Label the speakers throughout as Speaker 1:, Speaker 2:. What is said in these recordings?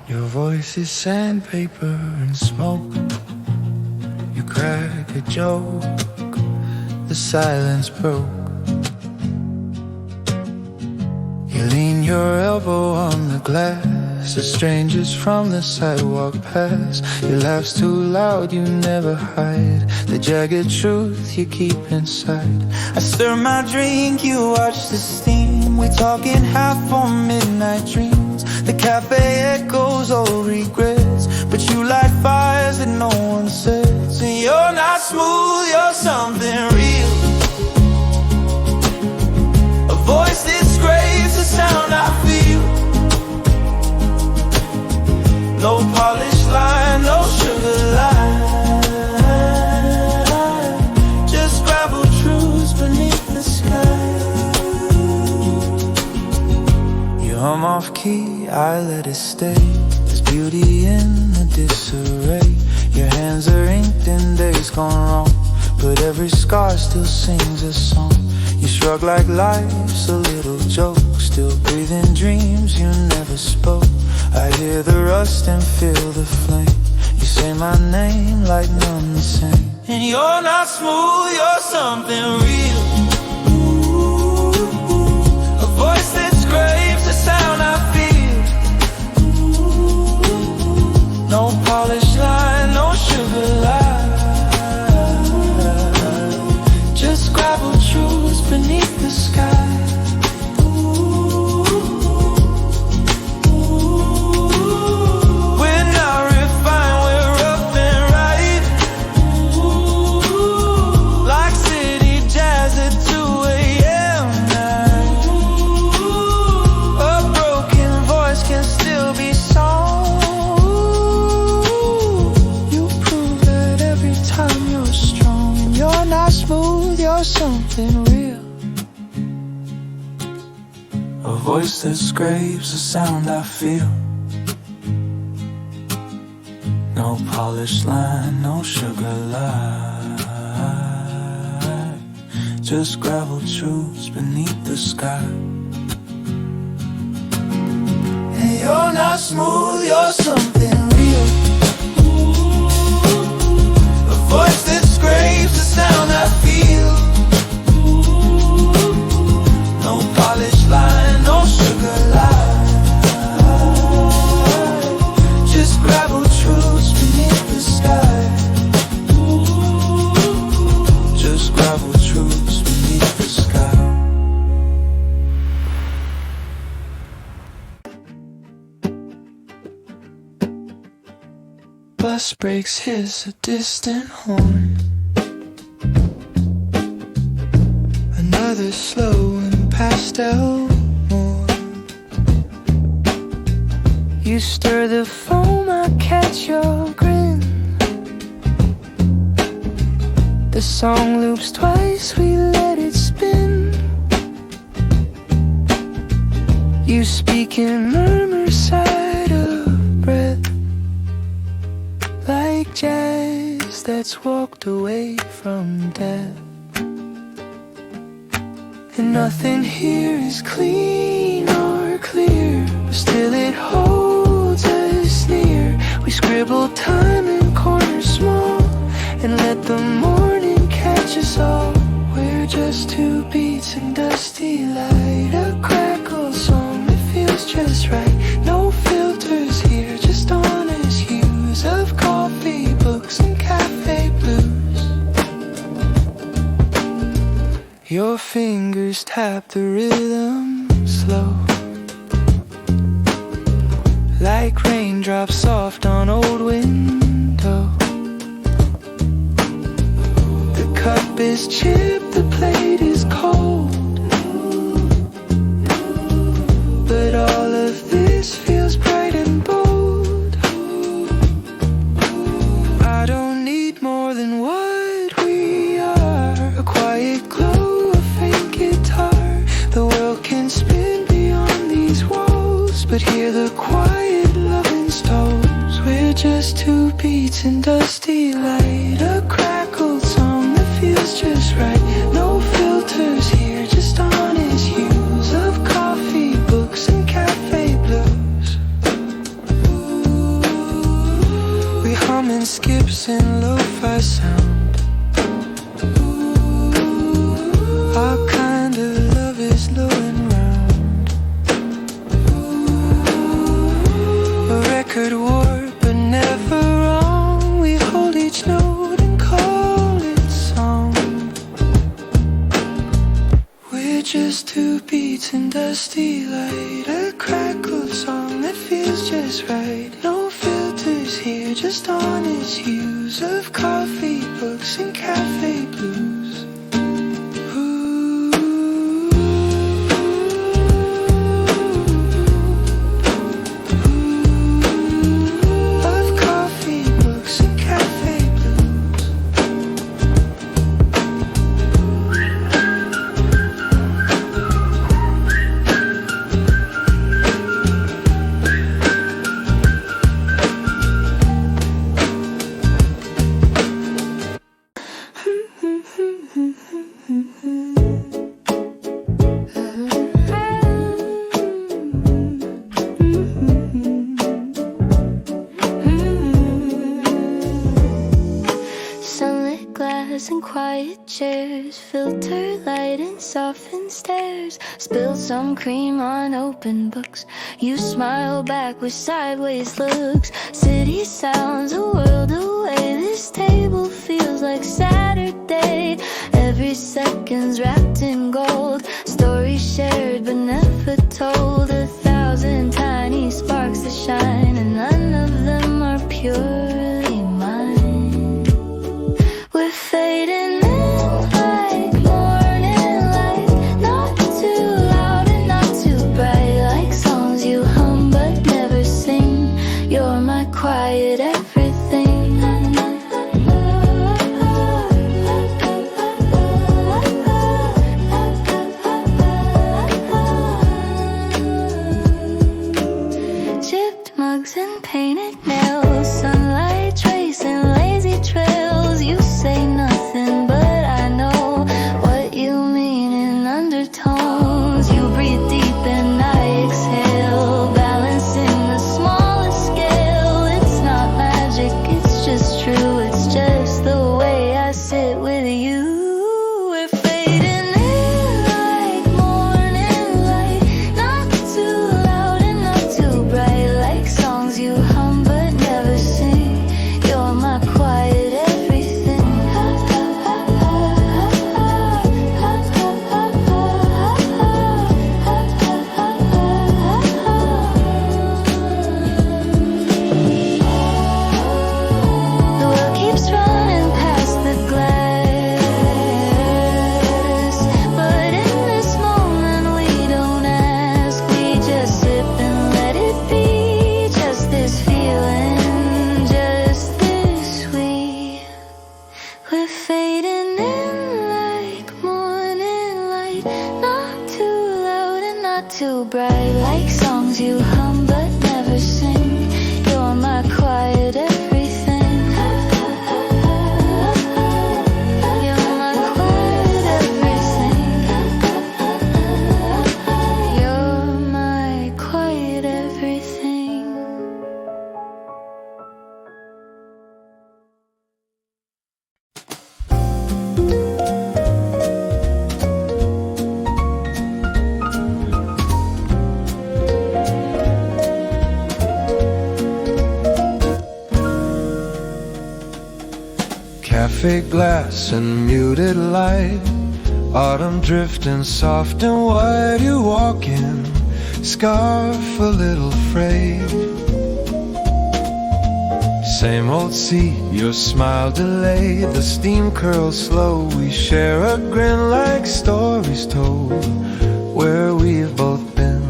Speaker 1: Your voice is sandpaper and smoke. You crack a joke, the silence broke. You lean your elbow on the glass as strangers from the sidewalk pass. Your laugh's too loud, you never hide the jagged truth you keep inside. I stir my drink, you watch the steam. We talking half-formed midnight dreams. The cafe echoes old regrets, but you light fires that no one sets. And you're not smooth, you're something real. A voice that scrapes the sound I feel. No polished line, no sugar line, just gravel truths beneath the sky. You hum off key, I let it stay. There's beauty in the disarray. Your hands are inked and days gone wrong, but every scar still sings a song. You shrug like life's a little joke, still breathing dreams you never spoke. I hear the rust and feel the flame. You say my name like none the same. And you're not smooth, you're something real. A voice that scrapes the sound I feel. No polished line, no sugar line, just gravel truths beneath the sky. Something real. A voice that scrapes the sound I feel. No polished line, no sugar line, just gravel truths beneath the sky. And you're not smooth, you're something real. A voice that scrapes the sound I feel. No polished line, no sugar line, just gravel truths beneath the sky. Just gravel truths beneath the sky. Bus brakes hiss a distant horn. Another slow and pastel morn. You stir the foam, I catch your grin. The song loops twice, we let it spin. You speak in murmur, side of breath, like jazz that's walked away from death. And nothing here is clean or clear, but still it holds us near. We scribble time in corners small and let the morning catch us all. We're just two beats and dusty light, a crackled song that feels just right. No filters here, just honest hues of coffee, books and cafe blues. Your fingers tap the rhythm slow, like raindrops soft on old window. The cup is chipped, the plate is cold, but all of this feels bright and bold. I don't need more than what we are, a quiet glow, the world can spin beyond these walls, but hear the quiet loving stones. We're just two beats in dusty light, a crackled song that feels just right. No filters here, just honest hues of coffee, books and cafe blues. streets in dusty light, a crackled song that feels just right. No filters here, just honest hues of coffee, books, and cafe blues.
Speaker 2: And quiet chairs, filter light and softened stares. Spilled some cream on open books. You smile back with sideways looks. City sounds a world away. This table feels like Saturday. Every second's wrapped in gold. Stories shared but never told. 1,000 tiny sparks that shine, and none of them are purely mine. We're fading in like morning light, not too loud and not too bright, like songs you hum but never sing. You're my quiet everything. Chipped mugs and painted nails, sunlight tracing lazy trails. You say nothing, but I know what you mean in undertones. You breathe deep and I exhale, balancing the smallest scale. It's not magic, it's just true. It's just the way I sit with you. We're fading in like morning light, not too loud and not too bright, like songs you hum but never sing. You're my quiet everything. The world keeps running past the glass, but in this moment we don't ask. We just sip and let it be. Just this feeling, just this sweet. We're fading in like morning light, not too loud and not too bright, like songs you hum but never sing. You're my quiet everything. You're my quiet everything. You're my quiet everything.
Speaker 1: Cafe glass and muted light, autumn drifting soft and white. You walk in, scarf a little frayed. Same old seat, your smile delayed. The steam curls slow, we share a grin like stories told, where we've both been.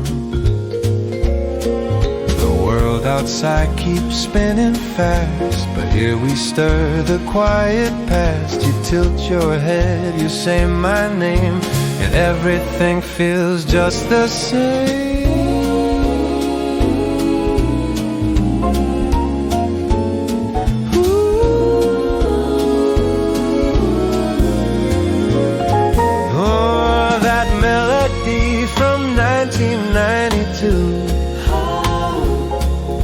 Speaker 1: The world outside keeps spinning fast, but here we stir the quiet past. You tilt your head, you say my name, and everything feels just the same. Oh, that melody from 1992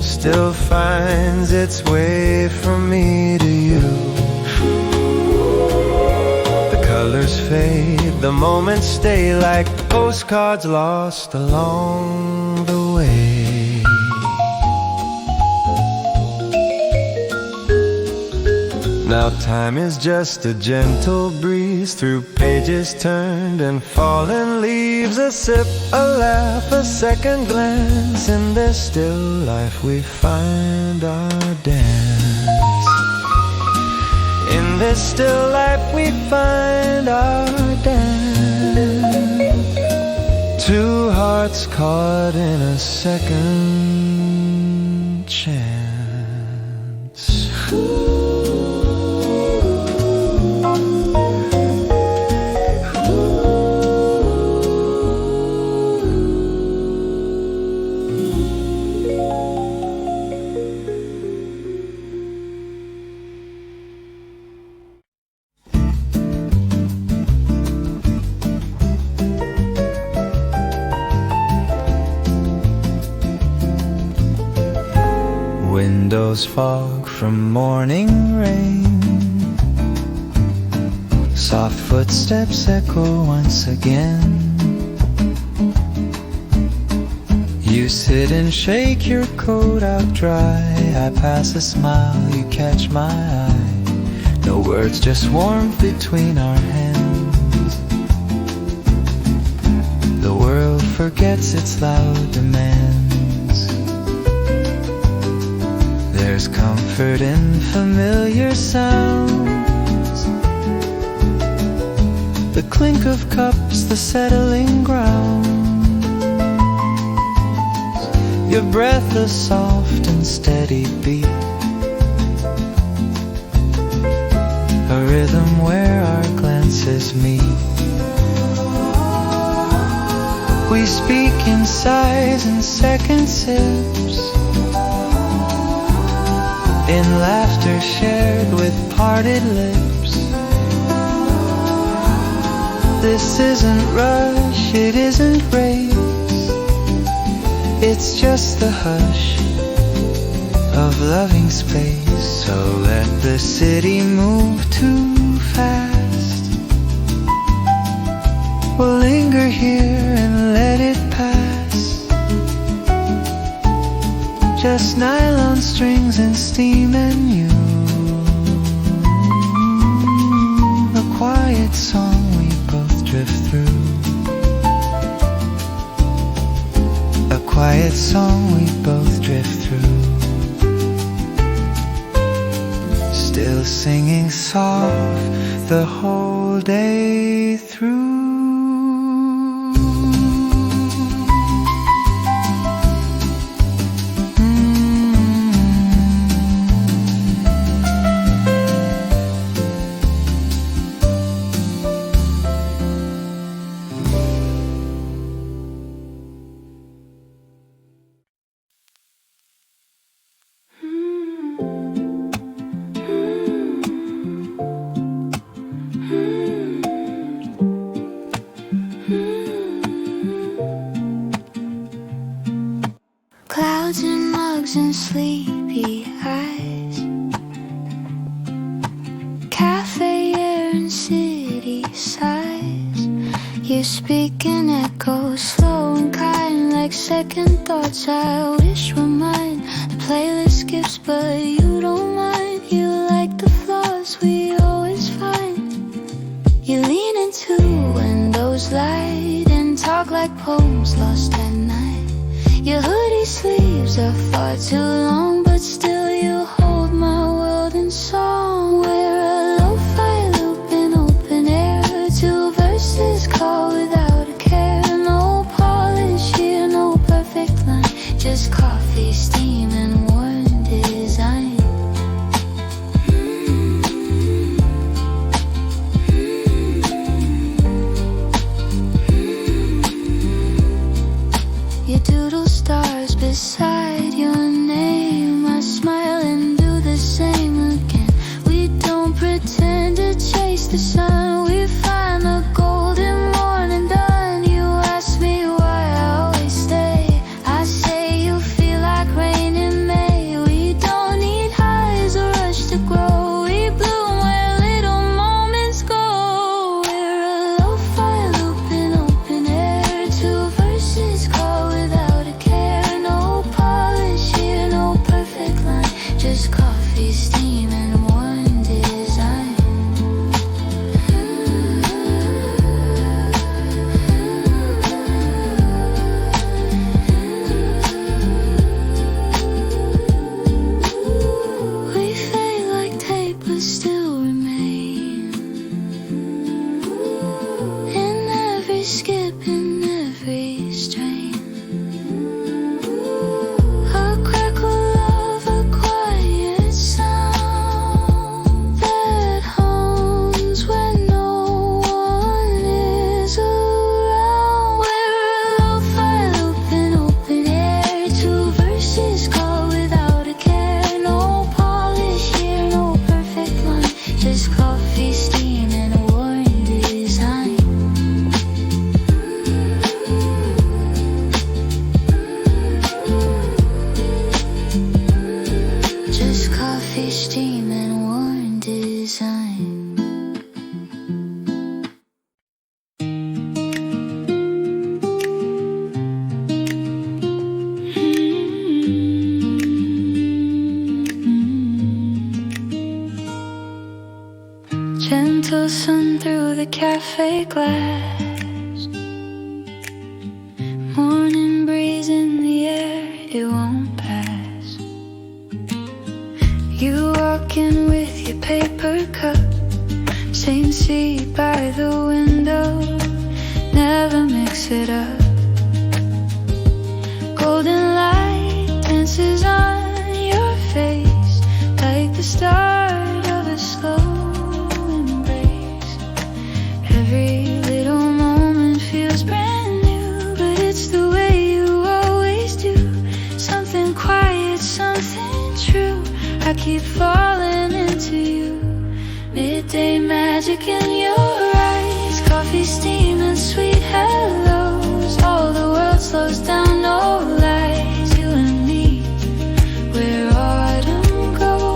Speaker 1: still finds its way from me to you. The colors fade, the moments stay like postcards lost along the way. Now time is just a gentle breeze, memories through pages turned and fallen leaves. A sip, a laugh, a second glance. In this still life we find our dance. In this still life we find our dance. Two hearts caught in a second chance. Windows fog from morning rain. Soft footsteps echo once again. You sit and shake your coat out dry. I pass a smile, you catch my eye. No words, just warmth between our hands. The world forgets its loud demands. There's comfort in familiar sounds. The clink of cups, the settling ground. Your breath a soft and steady beat. A rhythm where our glances meet. We speak in sighs and second sips. In laughter shared with parted lips. This isn't rush, it isn't race. It's just the hush of loving space. So let the city move too fast. We'll linger here and let it pass. Just nylon strings and steam and you. A quiet song we both drift through. A quiet song we both drift through. Still singing soft the whole day through.
Speaker 2: Clouds and mugs and sleepy eyes. Cafe air and city sighs. You speak in echoes, slow and kind, like second thoughts I wish were mine. The playlist skips, but you don't mind. You like the flaws we always find. You lean into windows light and talk like poems lost at night. Your hoodie sleeves are far too long, but still you hold my world in song. We're a lo-fi loop in open air. Two verses call without a care. No polish here, no perfect line. Just coffee, steam, and worn design. You doodle stars beside your name. I smile and do the same again. We don't pretend to chase the sun. We find the golden morning done. You ask me why I always stay. I say you feel like rain in May. We don't need highs or rush to grow. We bloom where little moments go. We're a lo-fi loop in open air. Two verses call without a care. No polish here, no perfect line. Just coffee, steam, and one design. by glass. Morning breeze in the air, it won't pass. You walk in with your paper cup, same seat by the window, never mix it up. Golden light dances on your face like the start of a slow embrace. Every little moment feels brand new, but it's the way you always do. Something quiet, something true. I keep falling into you. Midday magic in your eyes, coffee steaming, sweet hellos. All the world slows down, no lies. You and me, where autumn goes.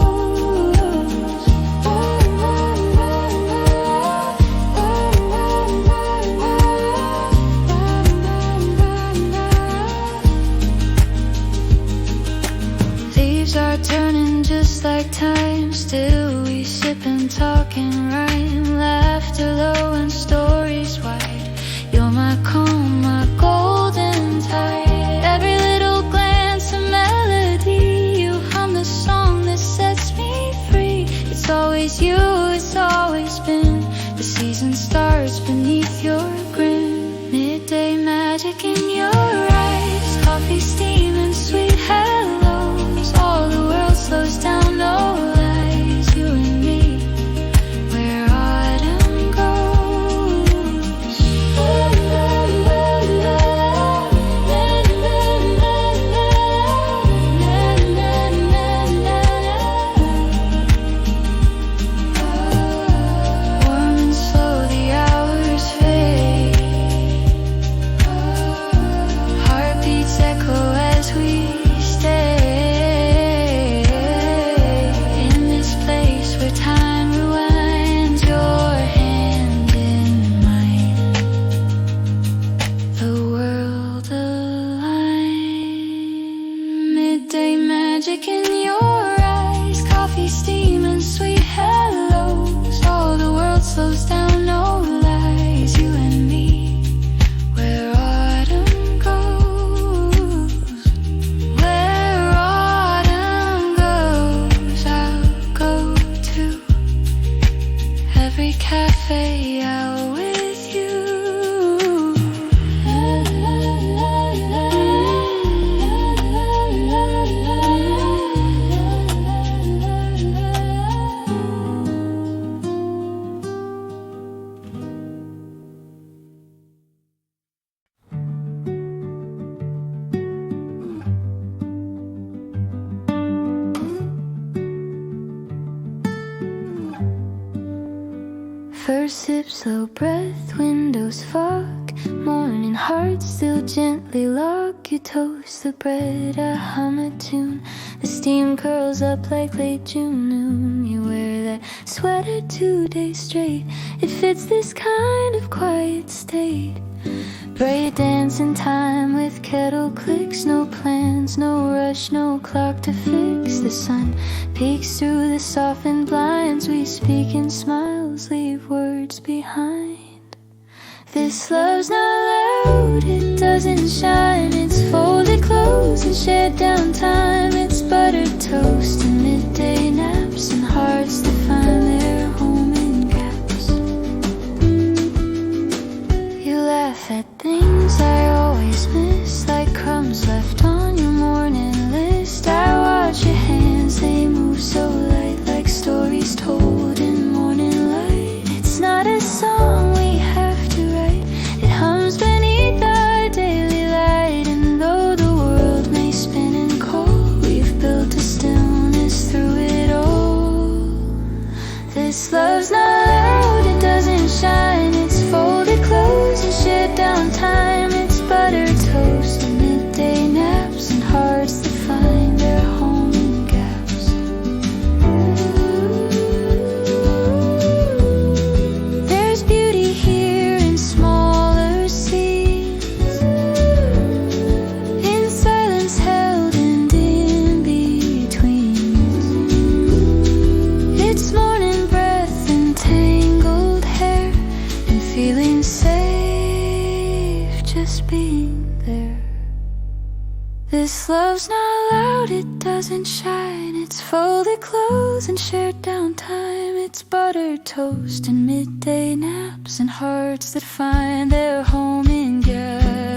Speaker 2: Leaves are turning just like time. Still we sip and talk and rhyme. Laughter low and stories wide. You're my calm, my golden tide. Every little glance a melody. You hum the song that sets me free. It's always you, it's always been. The season starts beneath your grin. Midday magic in your eyes, coffee steaming, sweet hellos. All the world slows down, no lies. You and me, where autumn goes. Warm and slow the hours fade. Heartbeats echo as we stay in this place where time rewinds. Your hand in mine, the world aligned. Midday magic in your eyes, coffee steaming, sweet hellos. All the world slows down, no lies. You and me, where autumn goes. Where autumn goes, I'll go to every cafe out with you. First sip, slow breath, windows fog. Morning heart still gently lock. You toast the bread, I hum a tune. The steam curls up like late June noon. You wear that sweater 2 days straight. It fits this kind of quiet state. Play dance in time with kettle clicks. No plans, no rush, no clock to fix. The sun peeks through the softened blinds. We speak in smiles, leave words behind. This love's not loud, it doesn't shine. It's folded clothes and shared downtime. It's buttered toast and midday naps and hearts that find their home in gaps. You laugh at things I always miss, like crumbs left on your morning list. I watch your hands, they move so light, like stories told in morning light. It's not a song we have to write, it hums beneath our daily light. And though the world may spin and cold, we've built a stillness This love's not loud, it doesn't shine. It's folded clothes and shared downtime. It's buttered toast and midday naps and hearts that find their home in gas.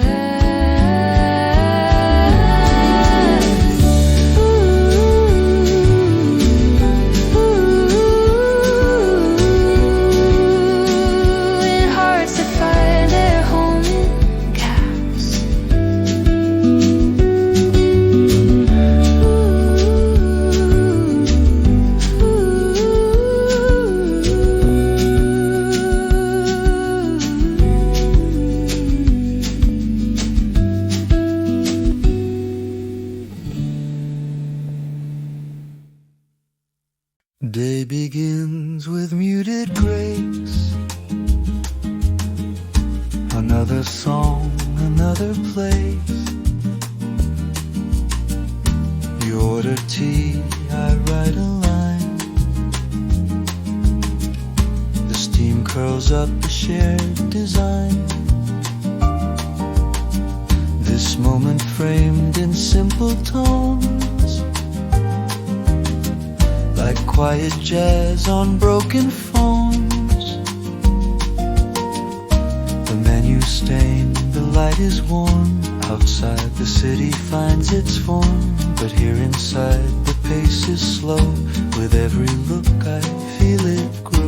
Speaker 1: Day begins with muted grace. Another song, another place. You order tea, I write a line. The steam curls up a shared design. This moment framed in simple tones, like quiet jazz on broken phones. The menu stained, the light is warm. Outside the city finds its form, but here inside the pace is slow. With every look I feel it grow.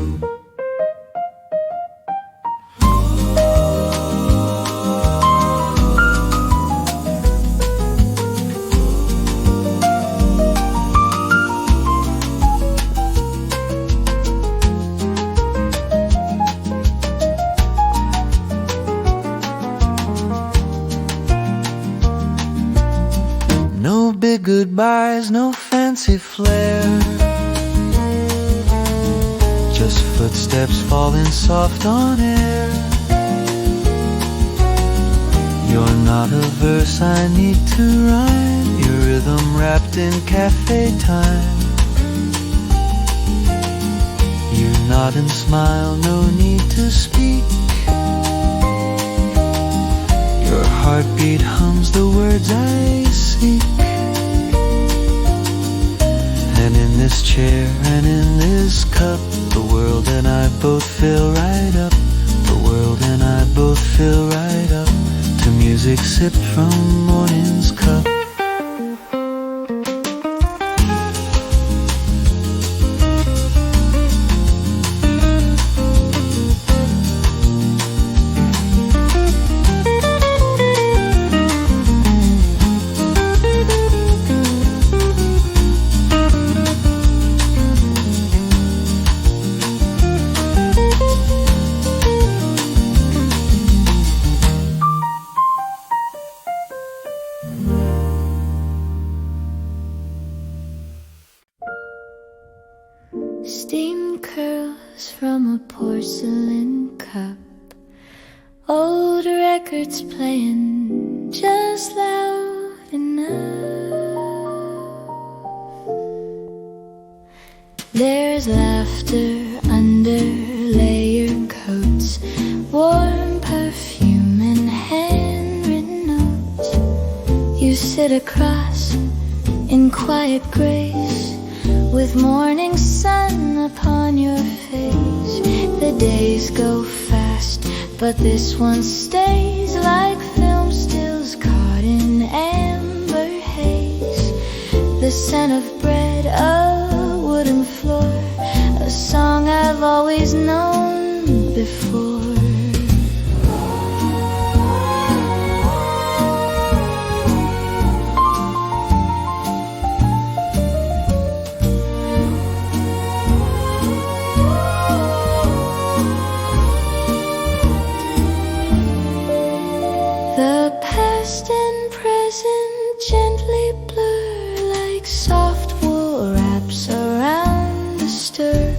Speaker 1: Big goodbyes, no fancy flair. Just footsteps falling soft on air. You're not a verse I need to rhyme. Your rhythm wrapped in Café Time. You nod and smile, no need to speak. Your heartbeat hums the words I seek. And in this chair and in this cup, the world and I both fill right up. The world and I both fill right up to music sipped from morning's cup.
Speaker 2: Steam curls from a porcelain cup. Old records playing just loud enough. There's laughter under layered coats, warm perfume and handwritten notes. You sit across in quiet grace, with morning sun upon your face. The days go fast, but this one stays like film stills caught in amber haze. The scent of bread, a wooden floor, a song I've always known before. The past and present gently blur like soft wool wraps around the stir.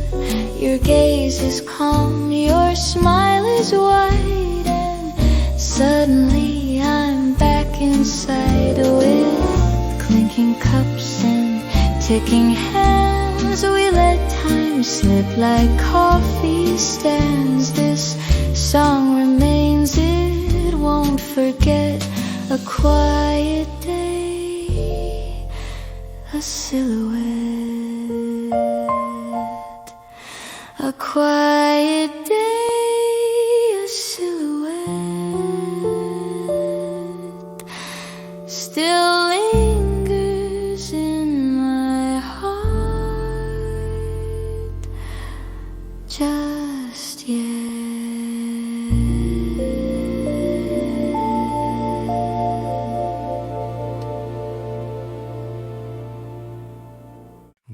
Speaker 2: Your gaze is calm, your smile is wide, and suddenly I'm back inside with clinking cups and ticking hands. We let time slip like coffee stands. This song remains, it won't forget a quiet day. a silhouette, a quiet day, a silhouette still lingers in my heart just yet.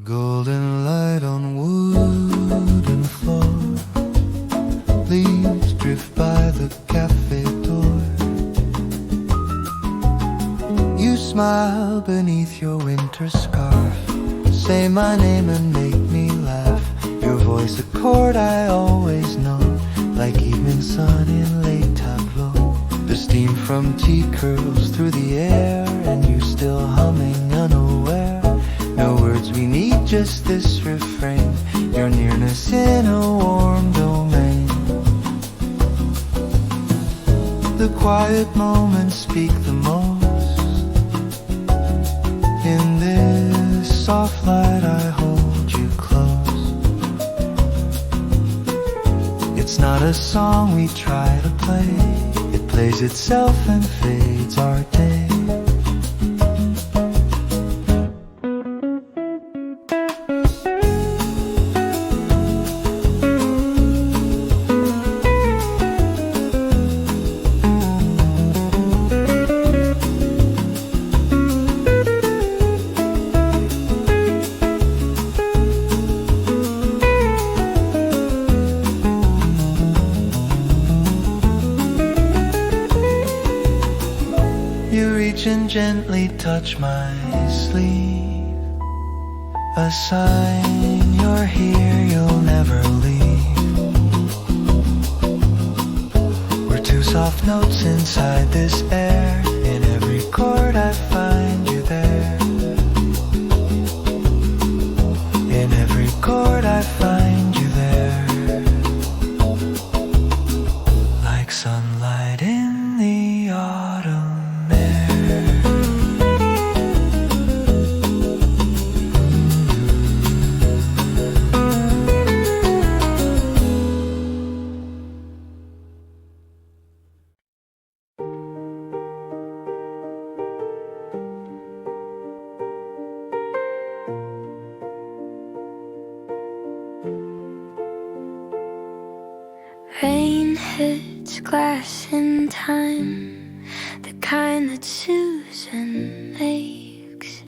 Speaker 1: Golden light on wooden floor, leaves drift by the cafe door. You smile beneath your winter scarf, say my name and make me laugh. Your voice a chord I always know, like evening sun in late tableau. The steam from tea curls through the air, and you still humming unaware. No words we need, just this refrain, your nearness in a warm domain. The quiet moments speak the most. In this soft light I hold you close. It's not a song we try to play, it plays itself and fades our day. Gently touch my sleeve, a sign you're here, you'll never leave. We're two soft notes inside this air, in every chord I find you there. In every chord I find you there. Like sunlight in the autumn.
Speaker 2: Rain hits glass in time, the kind that Susan makes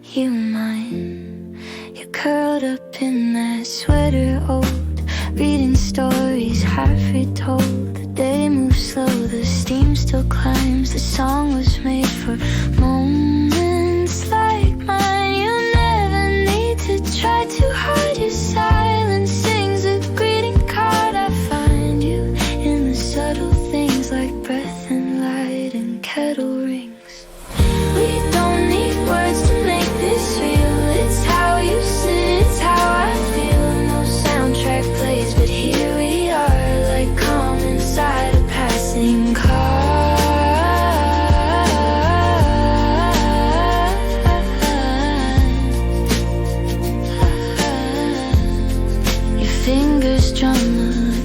Speaker 2: you mine. You're curled up in that sweater old, reading stories half retold. The day moves slow, the steam still climbs. The song was made for moments like mine. You never need to try too hard, your silence sings a greeting card. I find you in the subtle things like breath and light and kettle rings. We don't need words to make this real. It's how you sit, it's how I feel. No soundtrack plays, but here we are, like calm inside a passing car. Your fingers drum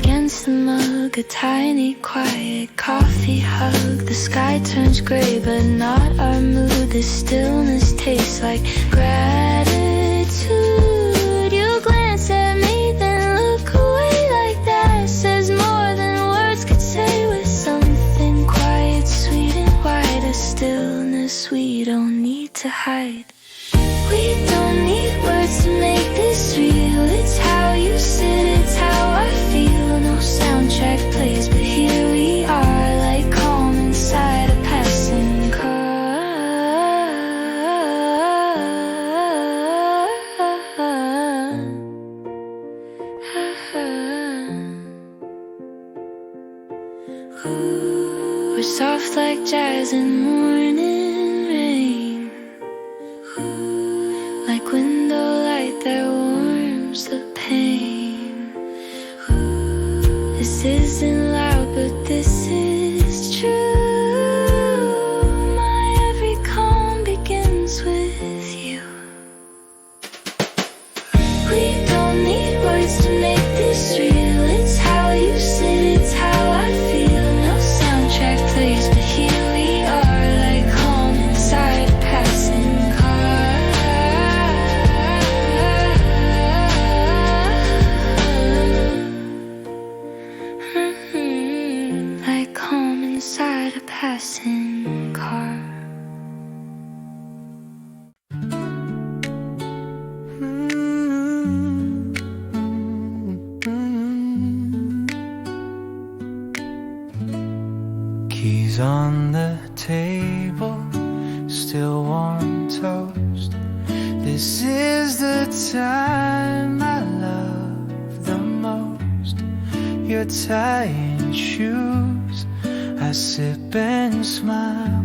Speaker 2: against the mug, a tiny quiet coffee hug. The sky turns gray, but not our mood. The stillness tastes like gratitude. You glance at me, then look away like that. Says more than words could say, with something quiet, sweet and white. A stillness we don't need to hide. We don't need words to make this real. It's how you sit, it's how I feel. No soundtrack plays, but here we are, like calm inside a passing car. We're soft like jazz in morning rain, like window light that warms the pain. This isn't loud, but this is true. My every calm begins with you.
Speaker 1: This is the time I love the most. You're tying shoes, I sip and smile.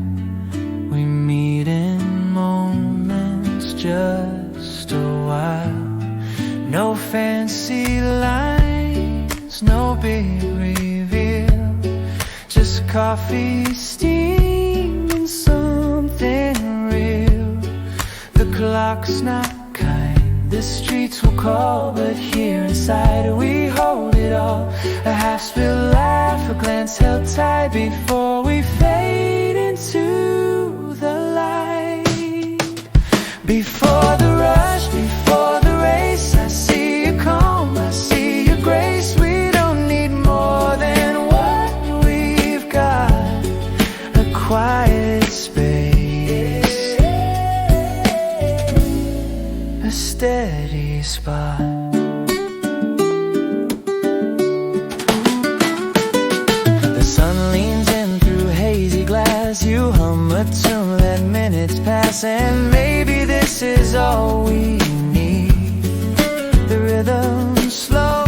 Speaker 1: We meet in moments, just a while. No fancy lines, no big reveal, just coffee, steam, and something real. The clock's not kind, the streets will call, but here inside we hold it all. A half-spilled laugh, a glance held tight before we fade into the light. Before the rush, before the race, I see you calm, I see your grace. We don't need more than what we've got. A quiet space, a steady spot. The sun leans in through hazy glass. You hum a tune, let minutes pass, and maybe this is all we need. The rhythm's slow,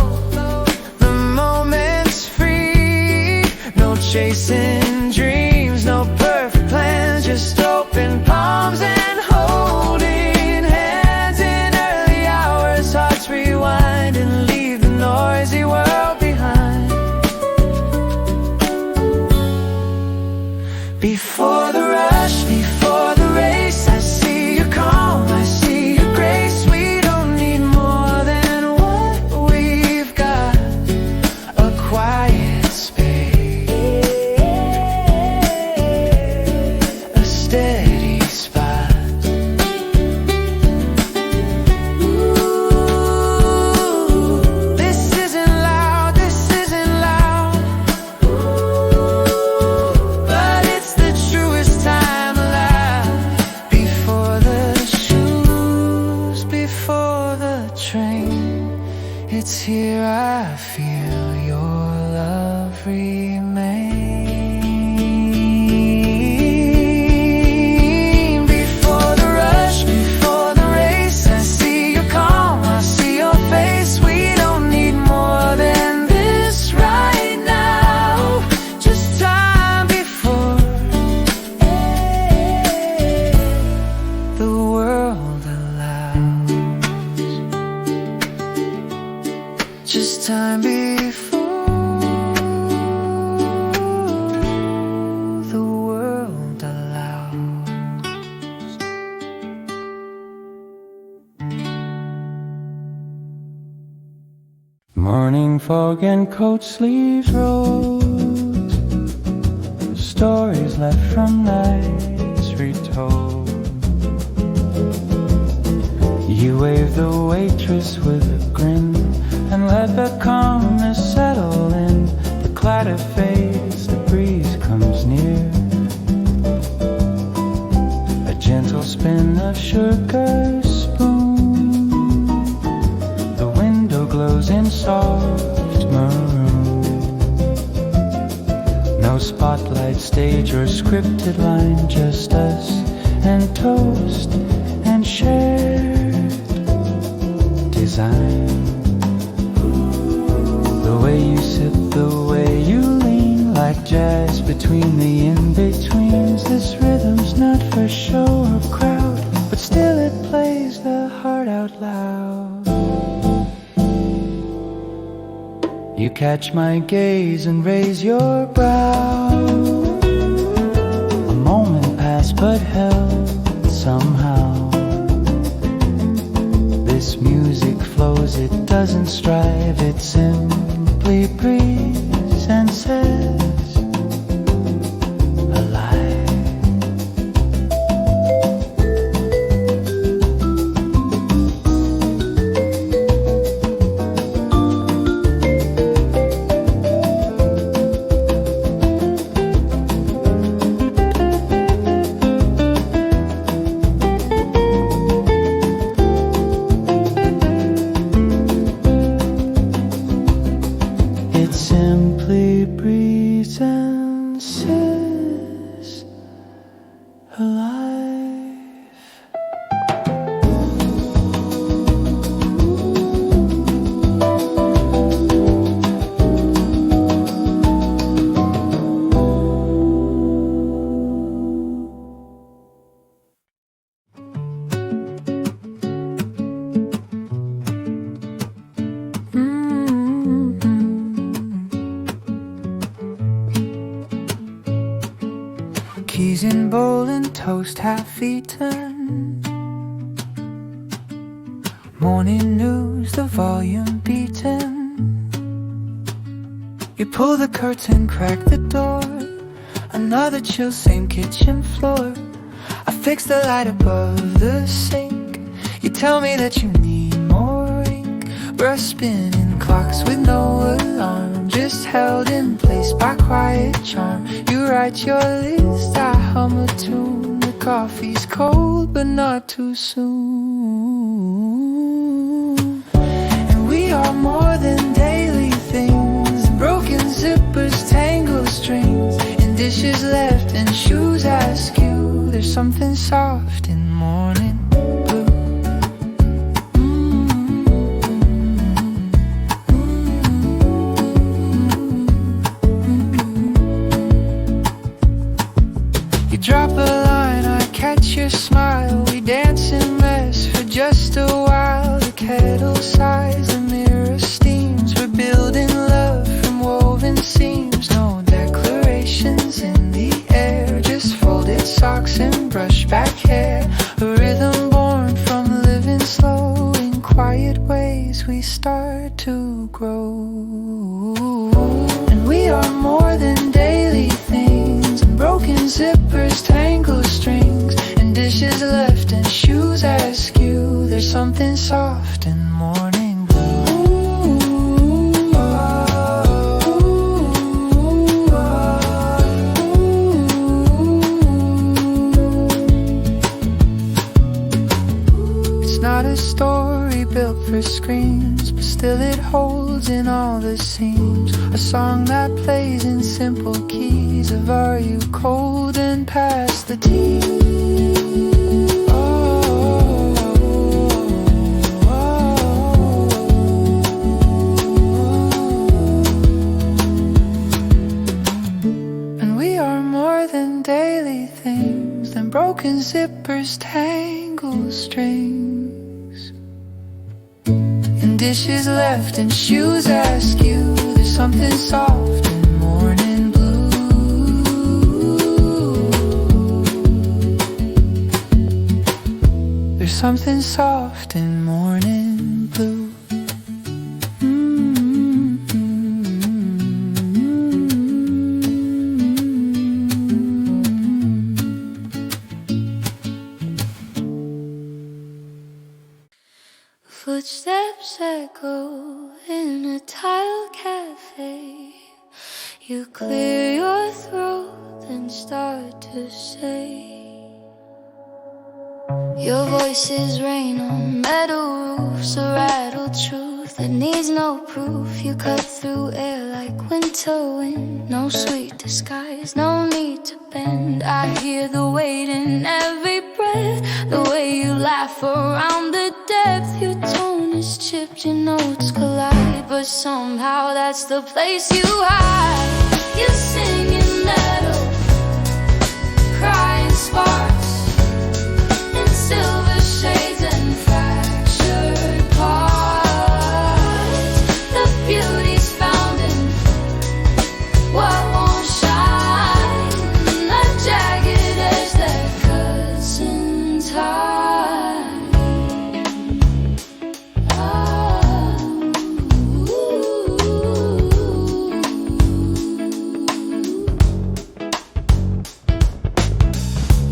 Speaker 1: the moment's free. No chasing dreams, no perfect plans, just open palms and holding hands. In early hours, hearts rewind and leave the noisy world behind. Before the rush, before the race, I see your calm, I see your grace. We don't need more than what we've got. A quiet space, a steady spot. Ooh, this isn't loud, this isn't loud, but it's the truest time alive. Before the shoes, before the train, it's here I feel your love remain. Before the rush, before the race, I see your calm, I see your face. We don't need more than this right now. Just time before the world allows. Just time before the world allows. Morning fog and coat sleeves rose, stories left from nights retold. You wave the waitress with a grin and let the calmness settle in. The clatter fades, the breeze comes near. A gentle spin of sugar spoon. The window glows in soft maroon. No spotlight, stage or scripted line, just us and toast and shared design. The way you sit, the way you lean, like jazz between the in-betweens. This rhythm's not for show or crowd, but still it plays the heart out loud. You catch my gaze and raise your brow. A moment passed but held somehow. This music flows, it doesn't strive, it simply breathes and says alive. It simply breathes toast half eaten. Morning news, the volume beaten. You pull the curtain, crack the door. Another chill, same kitchen floor. I fix the light above the sink. You tell me that you need more ink. We're spinning clocks with no alarm, just held in place by quiet charm. You write your list, I hum a tune. The coffee's cold, but not too soon. And we are more than daily things. Broken zippers, tangled strings, and dishes left and shoes askew. There's something soft in morning blue. You drop a line, I catch your smile. We dance and mess for just a while. The kettle sighs, the mirror steams. We're building love from woven seams. No declarations in the air, just folded socks and brush back hair. A rhythm born from living slow. In quiet ways we start to grow. And we are more than daily things. And broken zippers, tangled strings, and dishes left and shoes askew. There's something soft in morning blue. It's not a story built for screens, but still it holds in all the seams. A song that plays in simple keys of are you cold and past the tea. And we are more than daily things, than broken zippers, tangled strings, and dishes left and shoes askew. There's something soft in morning blue. There's something soft in morning blue.
Speaker 2: Footsteps echo in a tile cafe. You clear your throat and start to say, your voices rain on metal roofs, a rattled truth that needs no proof. You cut through air like winter wind, no sweet disguise, no need to bend. I hear the weight in every breath, the way you laugh around the depth. Your tone is chipped, your notes collide, but somehow that's the place you hide. You sing in metal, cry in sparks, in silver shades and fractured parts. The beauty's found in what won't shine, a jagged edge that cuts in time.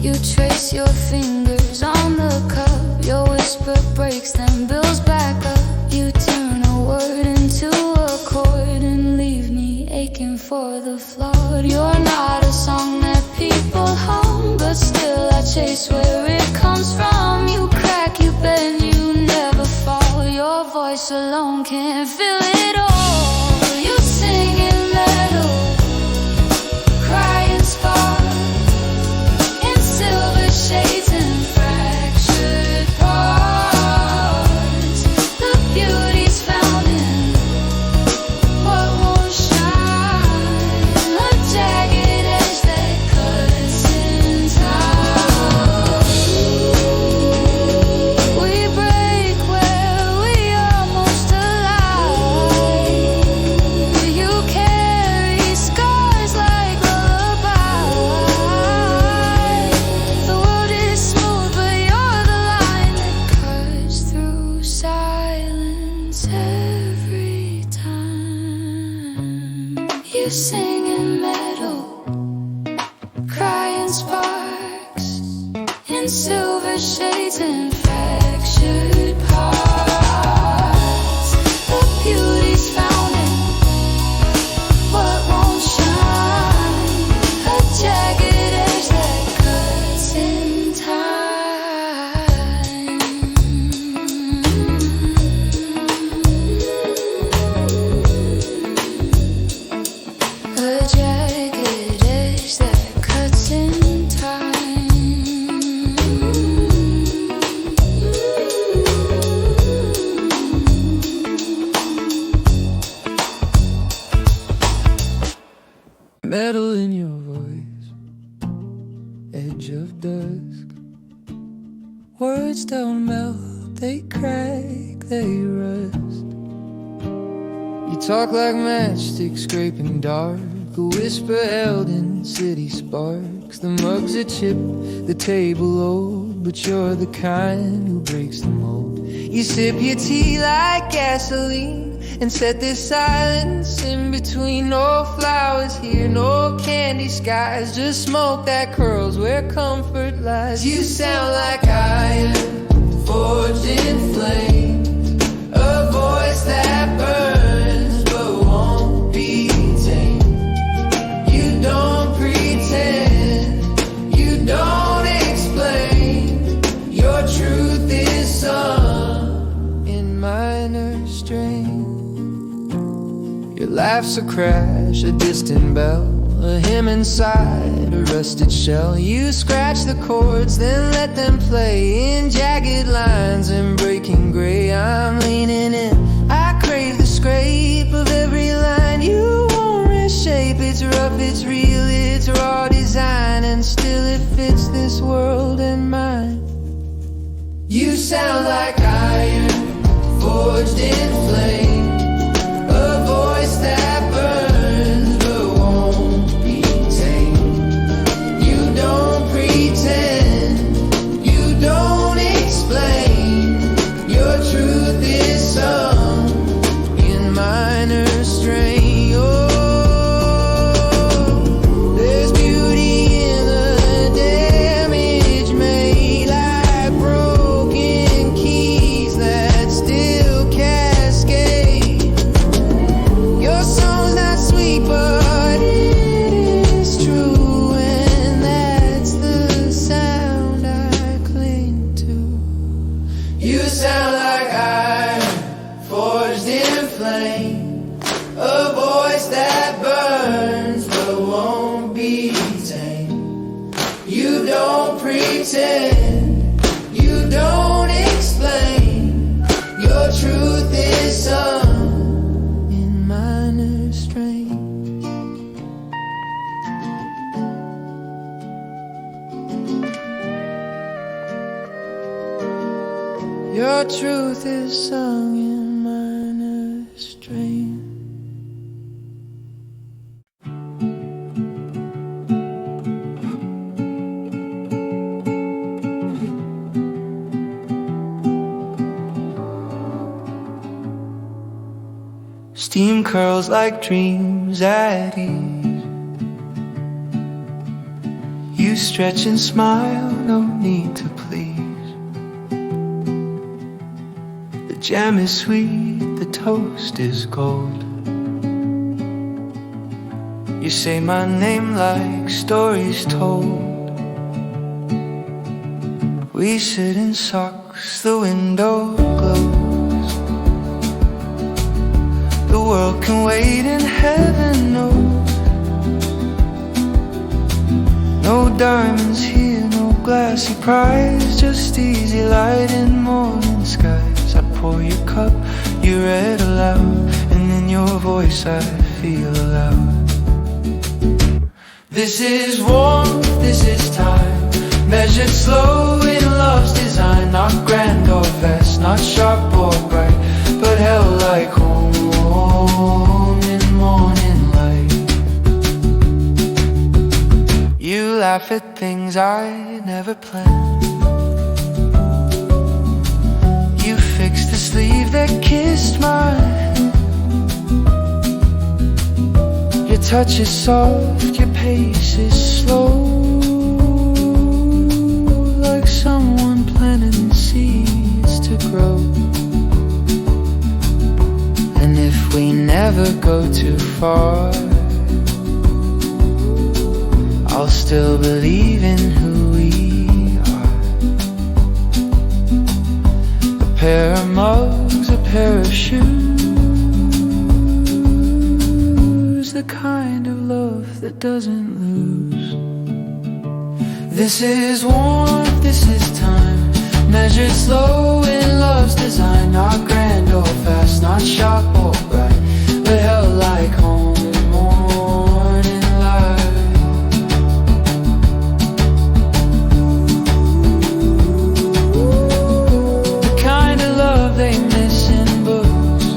Speaker 2: You trace your fingers on the cup, your whisper breaks, then builds back up. You turn a word into a chord and leave me aching for the flawed. You're not a song that people hum, but still I chase where it comes from. You crack, you bend, you never fall. Your voice alone can't fill it all. You sing in metal, cry in sparks, silver shades and fractured parts. The beauty's found in what won't shine, a jagged edge that cuts in time. in silver shades and fractured parts. The beauty's found in what won't shine, a jagged edge that cuts in time. A jagged edge that cuts in time.
Speaker 1: Metal in your voice, edge of dusk. Words don't melt, they crack, they rust. You talk like matchsticks scraping dark, a whisper held in city sparks. The mugs are chipped, the table old, but you're the kind who breaks the mold. You sip your tea like gasoline and set this silence in between. No flowers here, no candy skies, just smoke that curls where comfort lies. You sound like iron forged in flames, a voice that burns but won't be tamed. You don't pretend, you don't explain, your truth is sung in minor strain. Your laugh's a crash, a distant bell, a hymn inside a rusted shell. You scratch the chords, then let them play in jagged lines and breaking gray. I'm leaning in, I crave the scrape of every line. You won't reshape, it's rough, it's real, it's raw design, and still it fits this world and mine. You sound like iron forged in flame, a voice that burns but won't be tamed. You don't pretend, you don't explain, your truth is sung in minor strain. Oh, there's beauty in the damage made, like broken keys that still cascade. Your song's not sweet, but it is true, and that's the sound I cling to. You sound like iron forged in flame, a voice that burns but won't be tamed. You don't pretend, you don't explain, your truth is sung in minor strain. Your truth is sung in minor strain. Steam curls like dreams at ease. You stretch and smile, no need to please. The jam is sweet, the toast is gold. You say my name like stories told. We sit in socks, the window glows. The world can wait and heaven knows. No diamonds here, no glassy prize, just easy light in morning skies. I pour your cup, you read aloud, and in your voice I feel alive. This is warmth, this is time, measured slow in love's design. Not grand or fast, not sharp or bright, but held like home in morning light. You laugh at things I never planned. You fixed the sleeve that kissed my hand. Your touch is soft, your pace is slow, like too far, I'll still believe in who we are. A pair of mugs, a pair of shoes, the kind of love that doesn't lose. This is warmth, this is time, measured slow in love's design. Not grand or fast, not sharp or bright, but held like home in morning light. The kind of love they miss in books.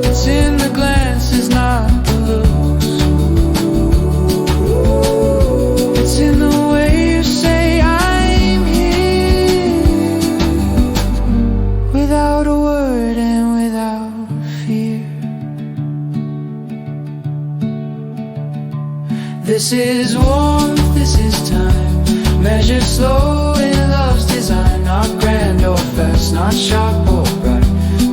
Speaker 1: It's in the glances, not the looks. It's in the way you say I'm here, without a word and without fear. This is warmth, this is time, measured slow in love's design. Not grand or fast, not sharp or bright,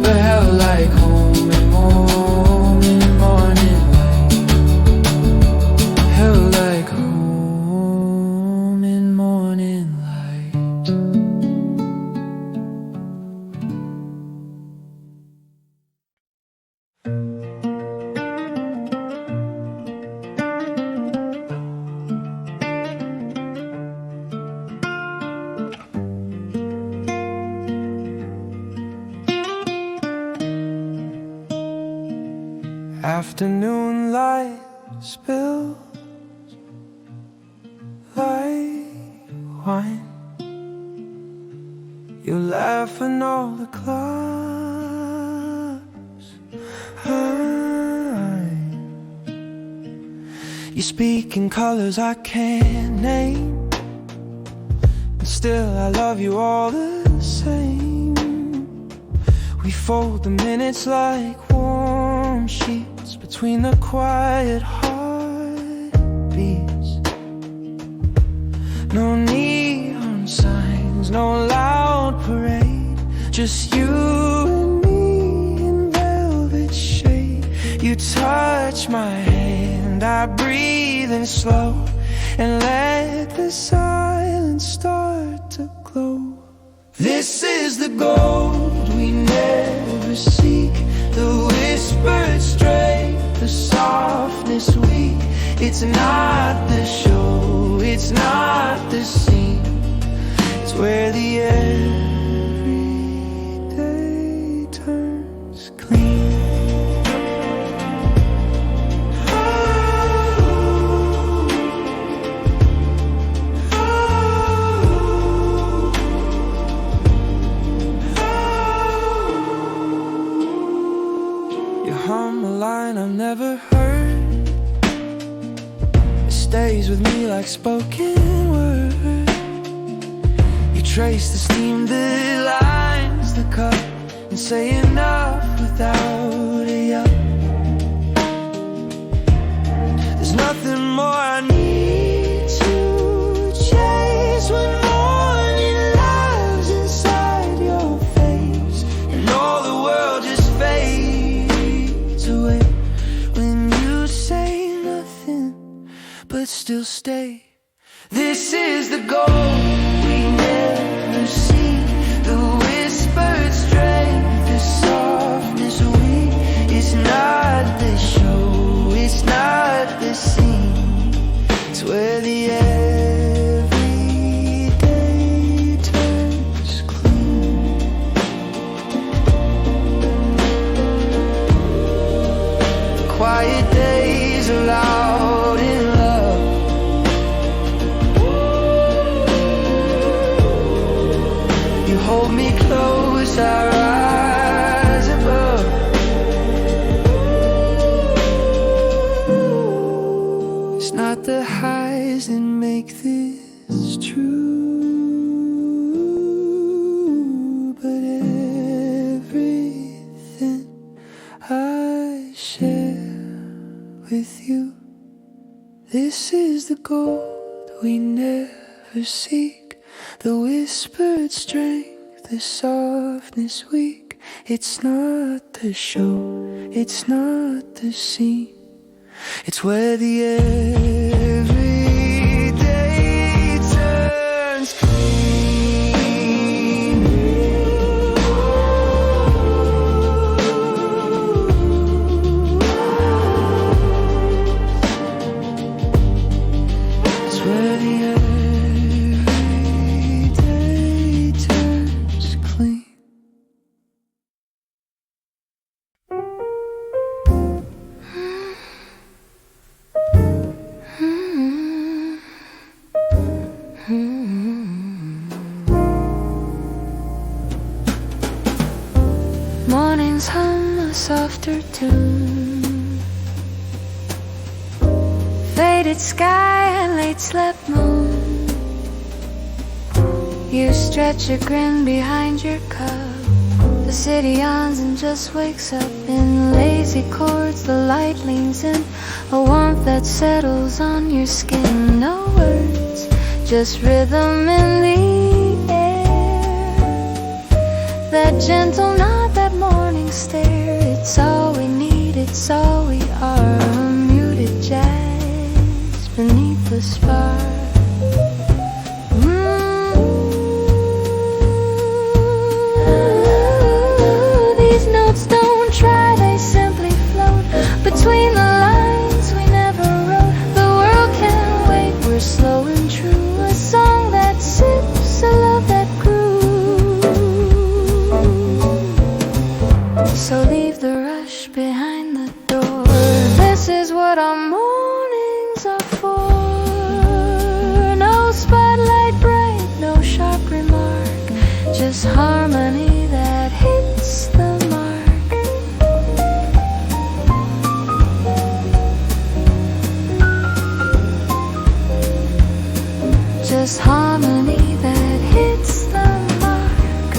Speaker 1: but held like home in morning light. Held like home in morning light. Afternoon light spills like wine. You laugh and all the clouds hide. You speak in colors I can't name, and still I love you all the same. We fold the minutes like warm sheets between the quiet heartbeats. No neon signs, no loud parade, just you and me in velvet shade. You touch my hand, I breathe in slow, and let the silence start to glow. This is the gold we never seek, the whispered strength, the softness weak. It's not the show, it's not the scene, it's where the everyday turns clean. Hum a line I've never heard, it stays with me like spoken word. You trace the steam that lines the cup, and say enough without a yup. There's nothing more I need to chase when morning lives inside your face, and all the world just fades away when you say nothing but still stay. This is the goal we never see, the whispered strength, the softness weak. It's not the show, it's not the scene, it's where the everyday turns clean. Quiet days are loud in love. You hold me close, I rise above. It's not the highs that make this true, but everything I share with you. This is the gold we never seek, the whispered strength, the softness weak. It's not the show, it's not the scene. It's where the everyday turns clean. It's where the everyday turns clean. Mornings hum a softer tune, faded sky and late slept moon. You stretch a grin behind your cup. The city yawns and just wakes up. In lazy chords the light leans in, a warmth that settles on your skin. No words, just rhythm in the air. That gentle nod, that morning stare. It's all we need, it's all we are. A muted jazz beneath the spar. These notes don't try, they simply float between the lines we never wrote. The world can't wait, we're slow and true. A song that sips, a love that grew. So leave the rush behind the door. This is what our mornings are for. No spotlight bright, no sharp remark, just harmony that hits the mark. Just harmony that hits the mark.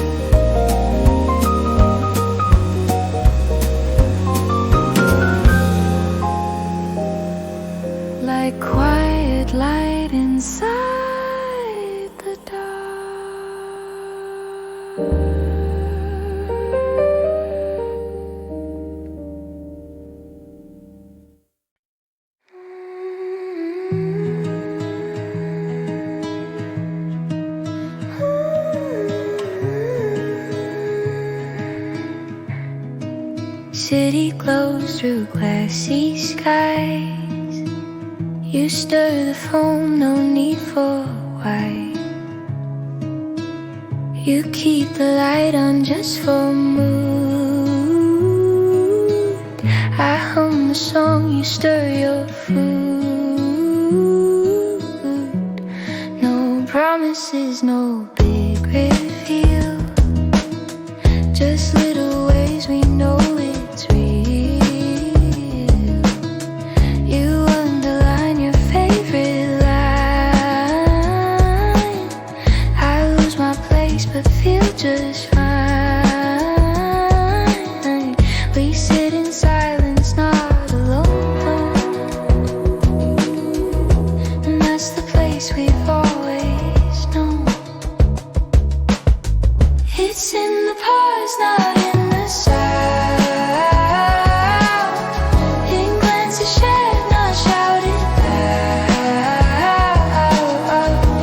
Speaker 1: Like quiet light inside the dark. City glows through glassy skies. You stir the foam, no need for why. You keep the light on just for mood. I hum a song, you stir your food. No promises, no big reveal, just little ways we know it's real. You underline your favorite line. I lose my place but feel just fine. We sit in silence, not alone, and that's the place we've always known. It's in the pause, not in the sound. In glances shared, not shouted loud.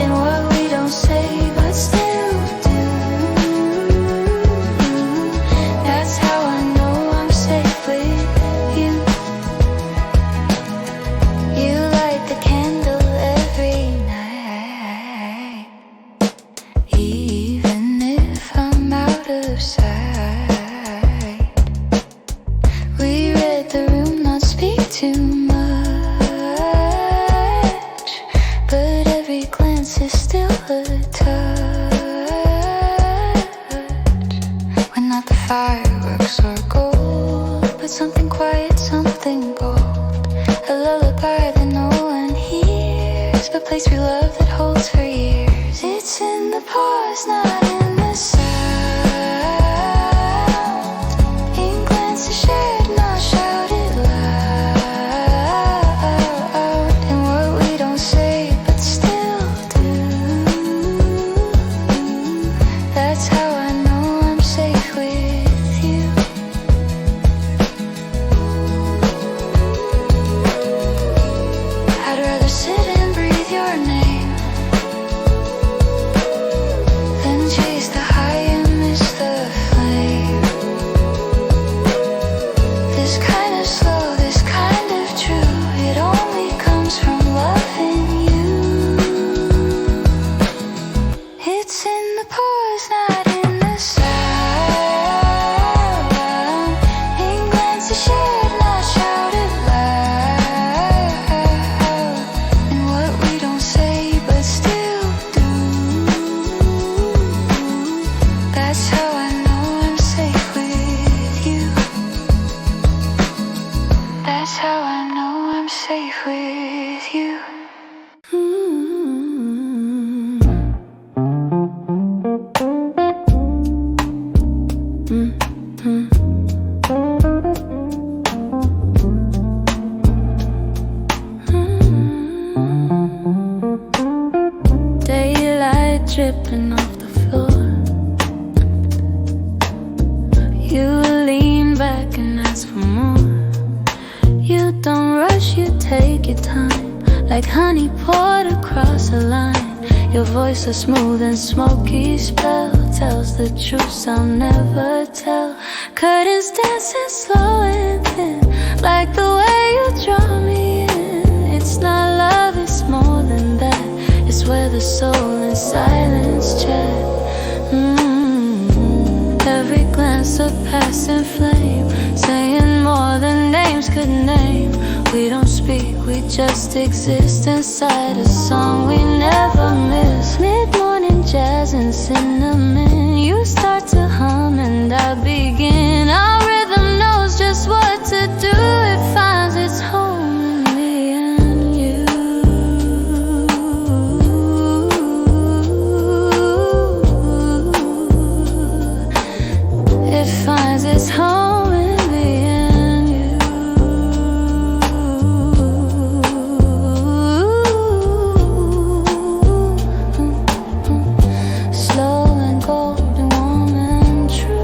Speaker 1: In what we don't say but still do. That's how I know I'm safe with you. You light the candle every night, even if I'm out of sight. We read the room, not speak too much, but every glance is still a touch. When not the fireworks or gold, but something quiet, something bold. A lullaby that no one hears, but place we love that holds for years. It's in the pause, not in the sound. In glances shared, not shouted loud. In what we don't say but still do. That's how I know I'm safe with
Speaker 2: dripping off the floor. You lean back and ask for more. You don't rush, you take your time, like honey poured across a line. Your voice so smooth and smoky spell tells the truth I'll never tell. Curtains dancing slow and thin, like the way you draw me in. It's not love, it's more than that. It's where the soul and silence chat. Every glance a passing flame, saying more than names could name. We don't speak, we just exist inside a song we never miss. Mid-morning jazz and cinnamon, you start to hum and I begin. Our rhythm knows just what to do, it finds its home in me and you. It finds its home in me and you. Slow and golden, warm and true.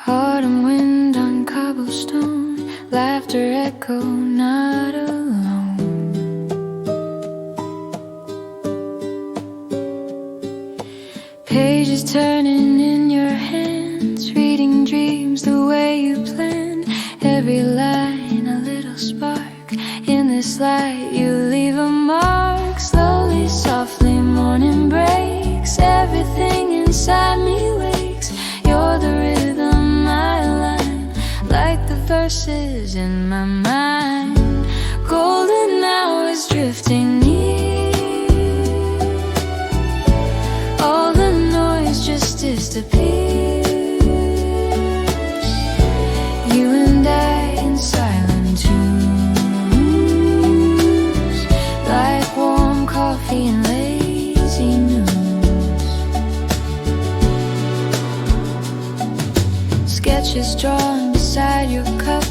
Speaker 2: Autumn wind on cobblestone, laughter echo, not alone. Pages turning in your hands, reading dreams the way you planned. Every line a little spark, in this light you leave a mark. Slowly, softly, morning breaks, everything inside me wakes. You're the rhythm I align, like the verses in my mind. Golden hours drifting near, all the noise just disappears. You and I in silent tunes, like warm coffee and lazy news. Sketches drawn beside your cup,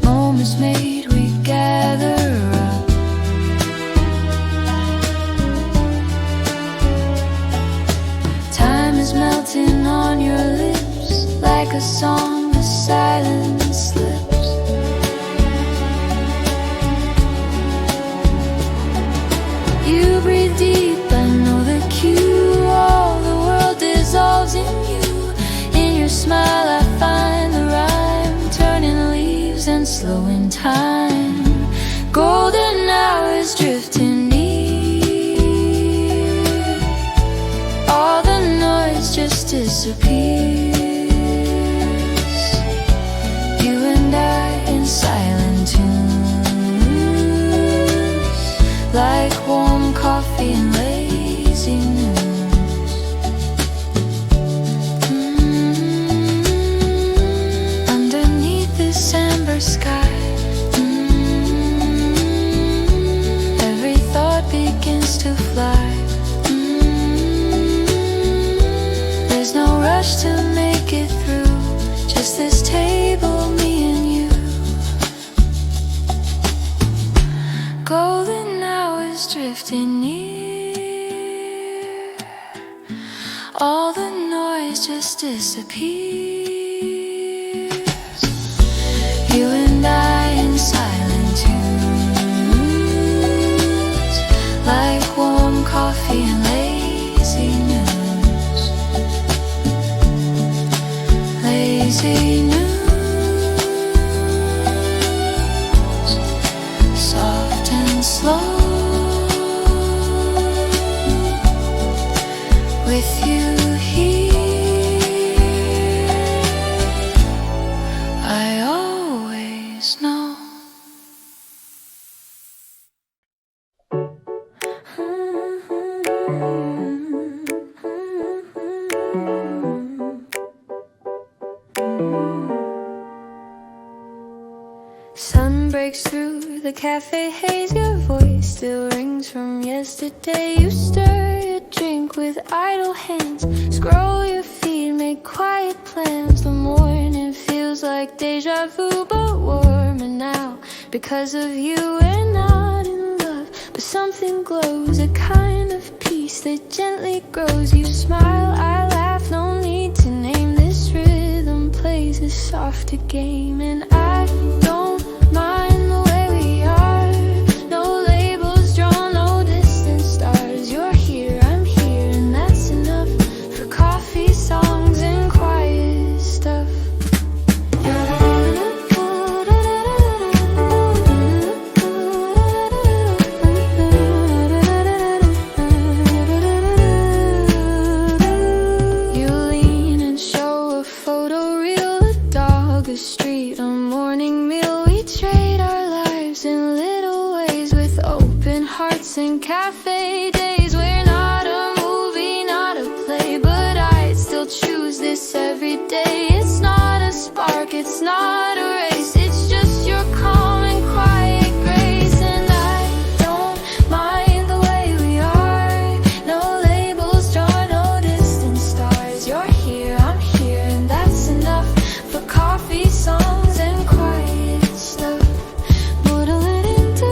Speaker 2: moments made, we gather up. Time is melting on your lips, like a song the silence slips. You breathe deep, I know the cue. All the world dissolves in you. In your smile I find the rhyme, turning leaves and slowing time. Golden hours drifting near, all the noise just disappears. You and I in silent tunes, like warm coffee and lazy news. Underneath this amber sky, every thought begins to fly. There's no rush to make it through, just this table, me and you. Golden hours drifting near, all the noise just disappears. You and I in silent tunes, like warm coffee and lazy news. Lazy news, soft and slow. Sun breaks through the cafe haze. Your voice still rings from yesterday. You stir your drink with idle hands. Scroll your feed, make quiet plans. The morning feels like deja vu, but warmer now. Because of you, we're not in love, but something glows, a kind of peace that gently grows. You smile, I laugh, no need to name this rhythm. Plays a softer game, and I don't mind the way we are. No labels drawn, no distant stars. You're here, I'm here, and that's enough for coffee, songs, and quiet stuff. You lean and show a photo reel, a dog, a street, a morning meal. We trade our lives in little ways with open hearts and cafe days. We're not a movie, not a play, but I'd still choose this every day. It's not a spark, it's not a race, it's just your calm and quiet grace. And I don't mind the way we are. No labels drawn, no distant stars. You're here, I'm here, and that's enough for coffee, songs, and quiet stuff. Muddle it into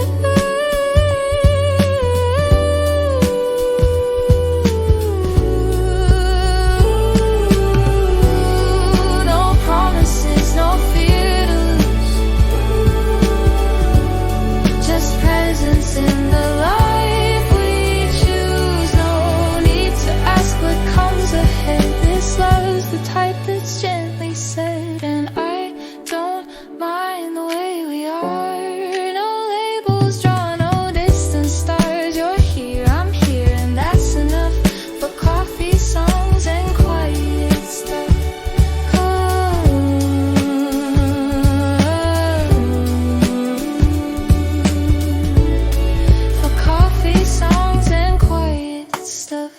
Speaker 2: no promises, no fear to lose. Just presence in the life we choose. No need to ask what comes ahead. This love's the type that's gently said, and I don't mind the way we are. No labels drawn, no distant stars. You're here, I'm here, and that's enough for coffee, songs, and quiet stuff. For coffee, songs, and quiet stuff.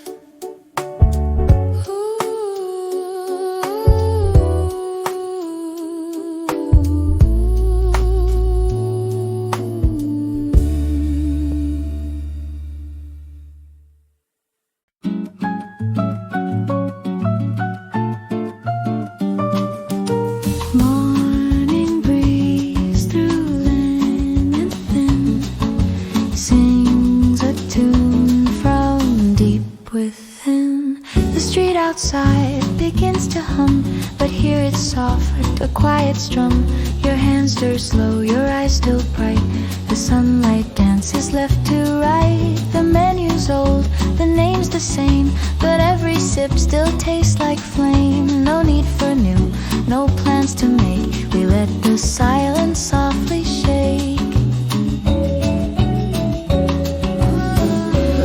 Speaker 2: Morning breeze through linen thin sings a tune from deep within. The street outside begins to hum, but here it's soft, a quiet strum. Your hands stir slow, your eyes still bright. The sunlight dances left to right. The menu's old, the name's the same, but every sip still tastes like flame. No need for new, no plans to make. We let the silence softly shake.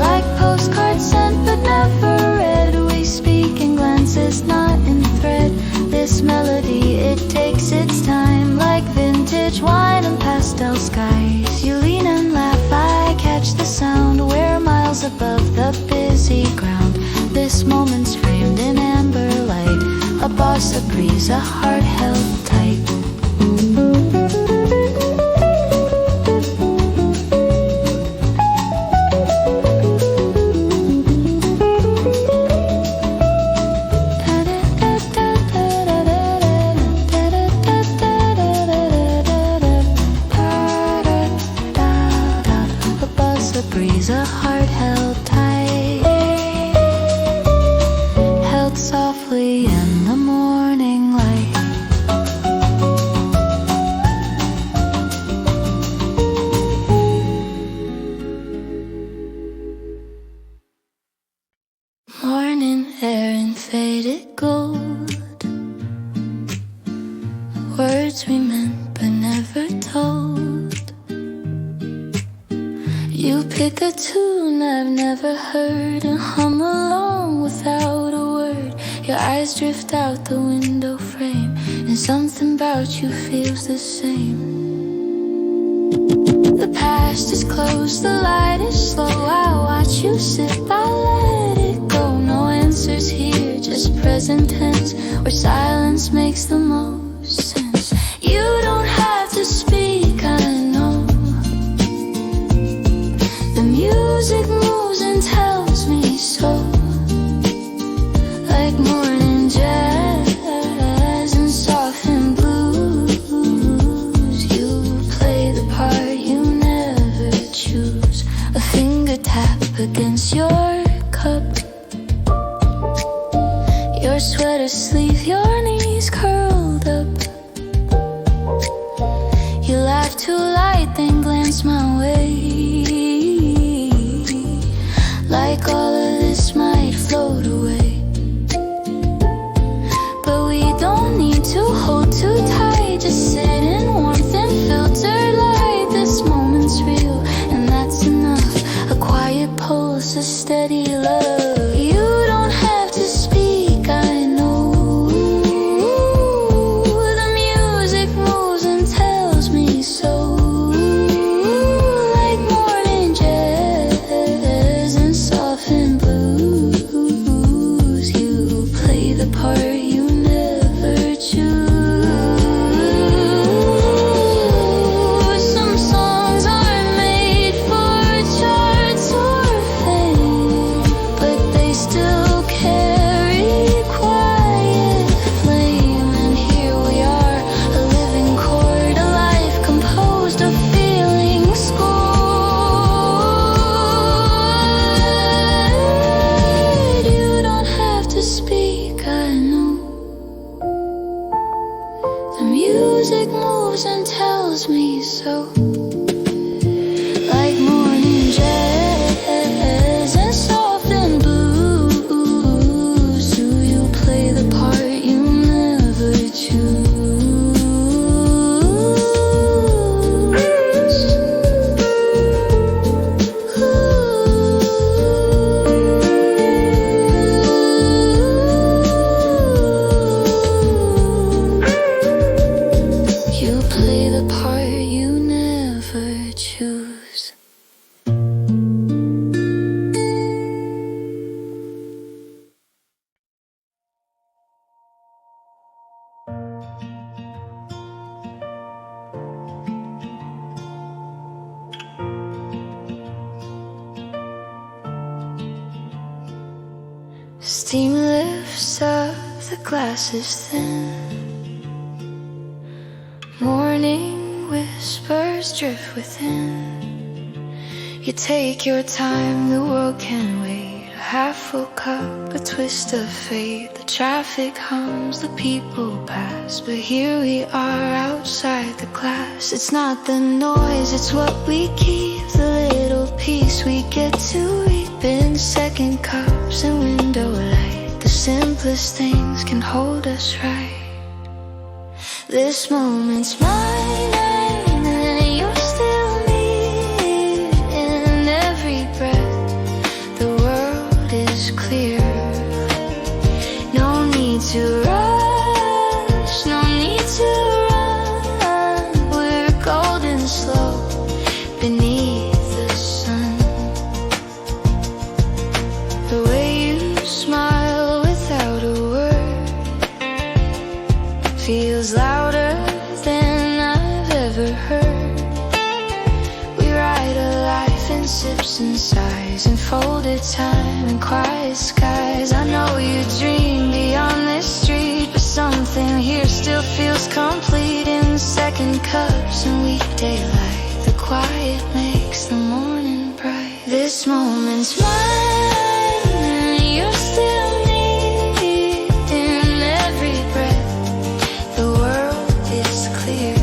Speaker 2: Like postcards sent but never read, we speak in glances, not in thread. This melody, it takes its time. Like vintage wine and pastel skies. You lean and laugh, I catch the sound. We're miles above the busy ground. This moment's framed in amber light. A bossa breeze, a heart held tight. A bossa breeze, a heart held tight. Held softly in the morning light. Morning air in faded gold. Words we meant but never told. You pick a tune I've never heard and hum along without a word. Your eyes drift out the window frame, and something about you feels the same. The past is closed, the light is slow. I watch you sit by use present tense where silence makes the most sense. You don't have to speak, I know. The music moves and tells me so. Like morning jazz and softened blues. You play the part you never choose. A finger tap against your cup. Your sweater sleeve, your knees curled up. You laugh too light, then glance my way. Like all of this might float away. But we don't need to hold too tight. Just sit in warmth and filtered light. This moment's real, and that's enough. A quiet pulse, a steady love. You don't have to speak, I know. The music moves and tells me so. Like morning jazz and softened blues. You play the part you never choose. Some songs aren't made for charts or fame, but they still carry quiet flame. And here we are, a living chord, a life composed of feeling scored. You don't have to speak, I know. The music moves and tells me so. Like morning jazz and softened blues. Do you play the part you never choose? You play the part you never choose. Steam lifts up, the glass is thin. Morning whispers drift within. You take your time, the world can wait. A half full cup, a twist of fate. The traffic hums, the people pass, but here we are outside the glass. It's not the noise, it's what we keep. The little piece we get to reap in second cups and window light. The simplest things can hold us right. This moment's mine, and you're still me. In every breath, the world is clear. No need to rush, no need to run. We're golden slow beneath the sun. The way you smile without a word feels louder than I've ever heard. We write a life in sips and sighs, and folded time and quiet skies. I know you dream beyond this street, but something here still feels complete. In second cups and weekday light, the quiet makes the morning bright. This moment's mine, and you're still me. In every breath, the world is clear.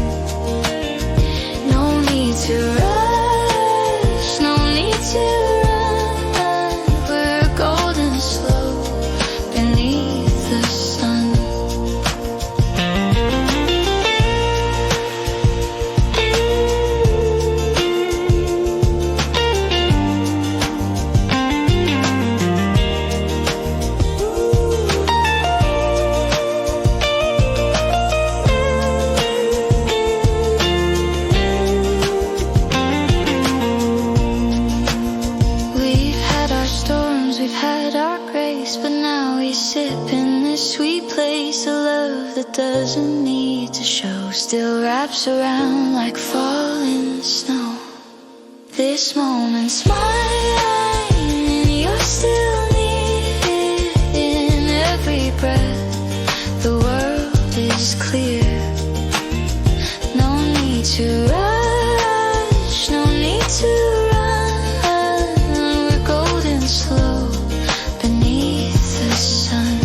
Speaker 2: No need to rush, no need to run. We're golden slow beneath the sun. place, but now we sip in this sweet place. A love that doesn't need to show still wraps around like falling snow. This moment's mine, and you're still near. In every breath, the world is clear. No need to rush, no need to run. We're golden slow beneath the sun.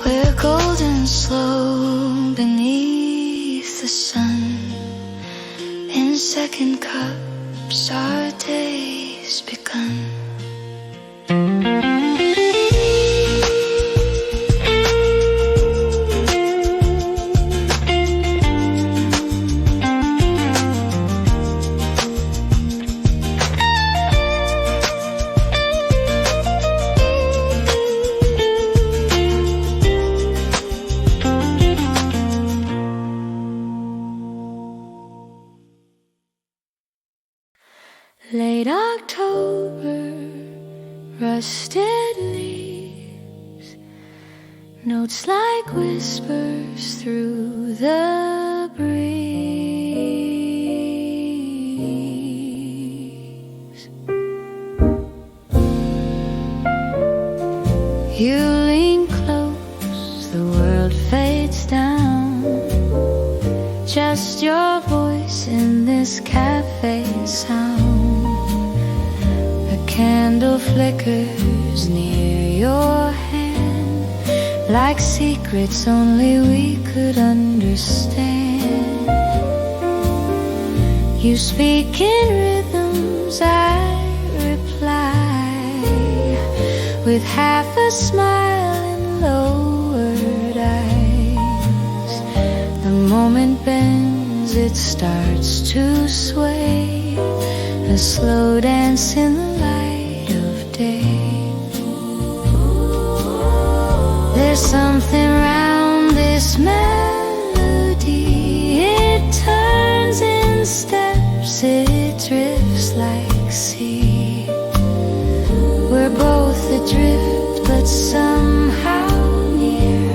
Speaker 2: We're golden slow beneath the sun. In second cups, our days begun. Late October, rusted leaves, notes like whispers through the breeze. You lean close, the world fades down. Just your voice in this cafe sound. A candle flickers near your hand, like secrets only we could understand. You speak in rhythms, I reply, with half a smile and lowered eyes. The moment bends, it starts to sway, a slow dance in the light of day. There's something round this melody. It turns in steps, it drifts like sea. We're both adrift, but somehow near.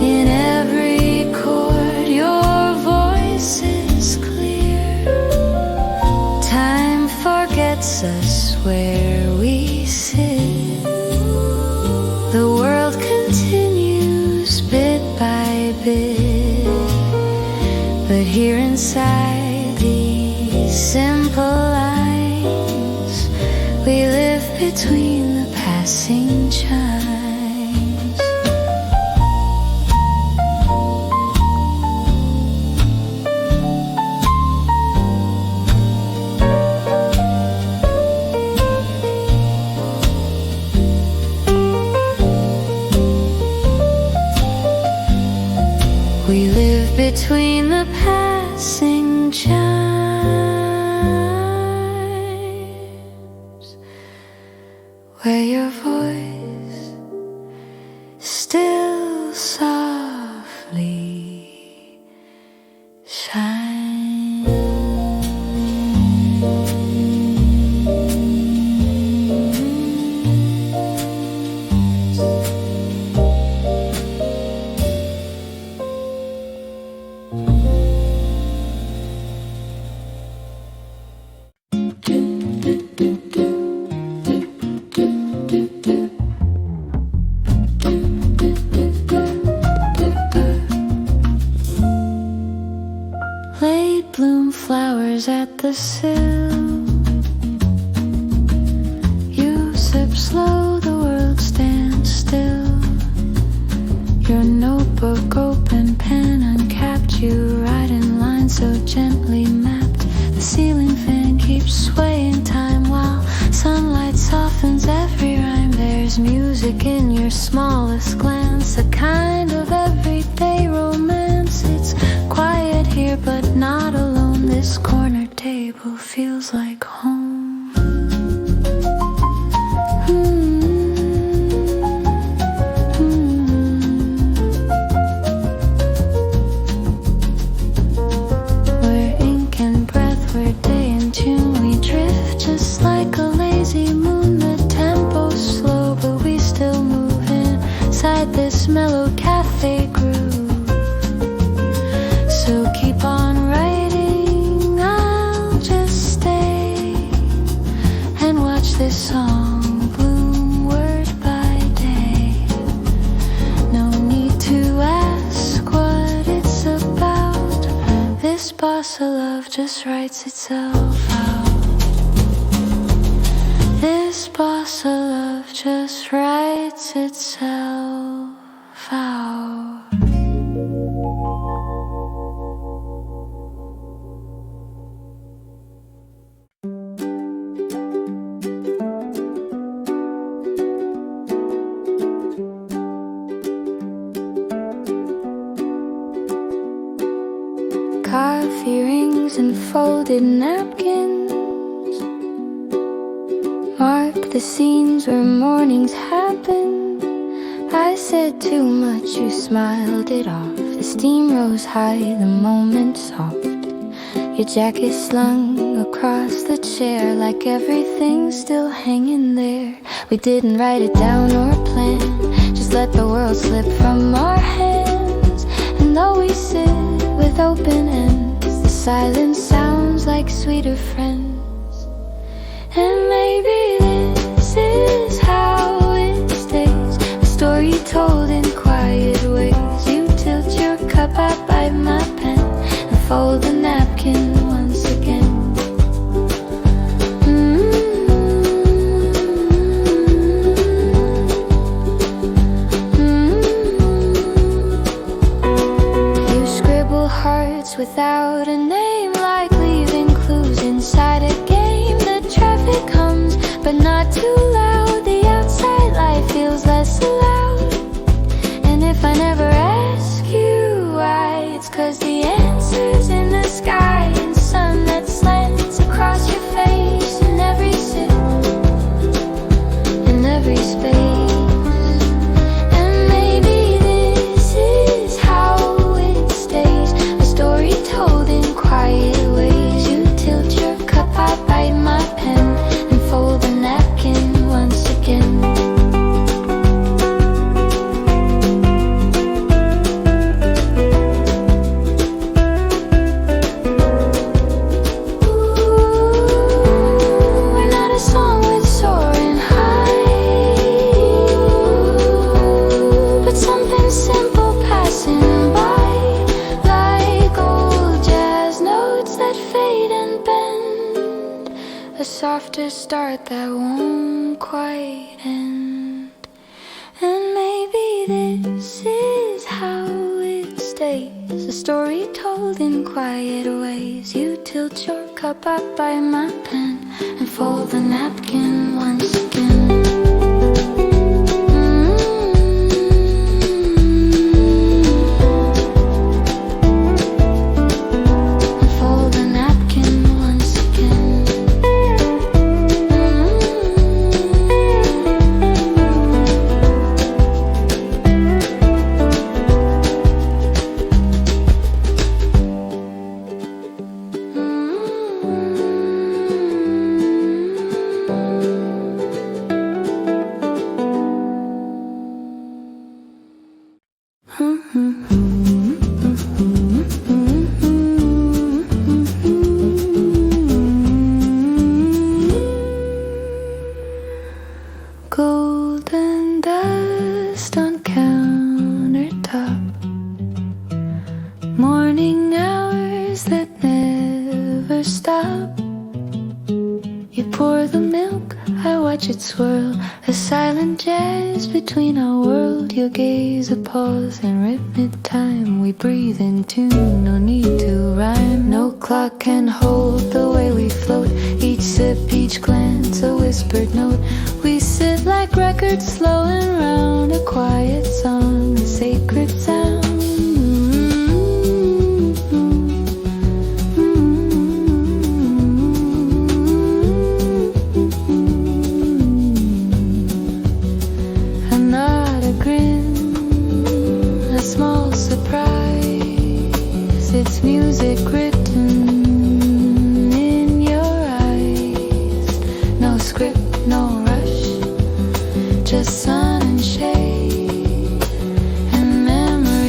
Speaker 2: In every chord, your voice is clear. Time forgets us where we sit. The world continues bit by bit, but here inside these simple lines, we live between the passing chimes. We live between the passing chimes, where your voice still softly shines. Late bloom flowers at the sill. You sip slow, the world stands still. Your notebook open, pen uncapped. You write in lines so gently mapped. The ceiling fan keeps swaying time while sunlight softens every rhyme. There's music in your smallest glance, a kind of everyday romance. It's quiet here but not alone. This corner table feels like home. We're ink and breath, we're day in tune. We drift just like a lazy moon. The tempo's slow but we they groove. So keep on writing, I'll just stay and watch this song bloom word by day. No need to ask what it's about. This bossa love just writes itself out. This bossa love just writes itself out. Coffee rings and folded napkins mark the scenes where mornings happen. I said too much, you smiled it off. The steam rose high, the moment soft. Your jacket slung across the chair like everything's still hanging there. We didn't write it down or plan, just let the world slip from our hands. And though we sit with open ends, the silence sounds like sweeter friends. And maybe this is how it stays, a story told in quiet ways. You tilt your cup, I bite my pen and fold the napkin once again. You scribble hearts without a name, like leaving clues inside a game. The traffic hums, but not too loud. The outside life feels less loud. And if I never ask you why, it's 'cause the answer's in the sky and sun that slants across your face. In every sip, in every space. And maybe this is how it stays, a story told in quiet ways. You tilt your cup, I bite my pen and fold the napkin once again. We're not a song with soaring high, but something simple passing by, like old jazz notes that fade and bend, a softer start that won't quite end. And maybe this is how it stays, a story told in quiet ways. You tilt your cup, I bite my pen and fold the napkin once again. And fold the napkin once again. Golden dust on countertop, morning hours that never stop. You pour the milk, I watch it swirl, a silent jazz between our world. Your gaze a pause in rhythmic time. We breathe in tune, no need to rhyme. No clock can hold the way we float. Each sip, each glance, a whispered note. We sit like records slowing round, a quiet song, a sacred sound. Small surprise, it's music written in your eyes. No script, no rush, just sun and shade and memory.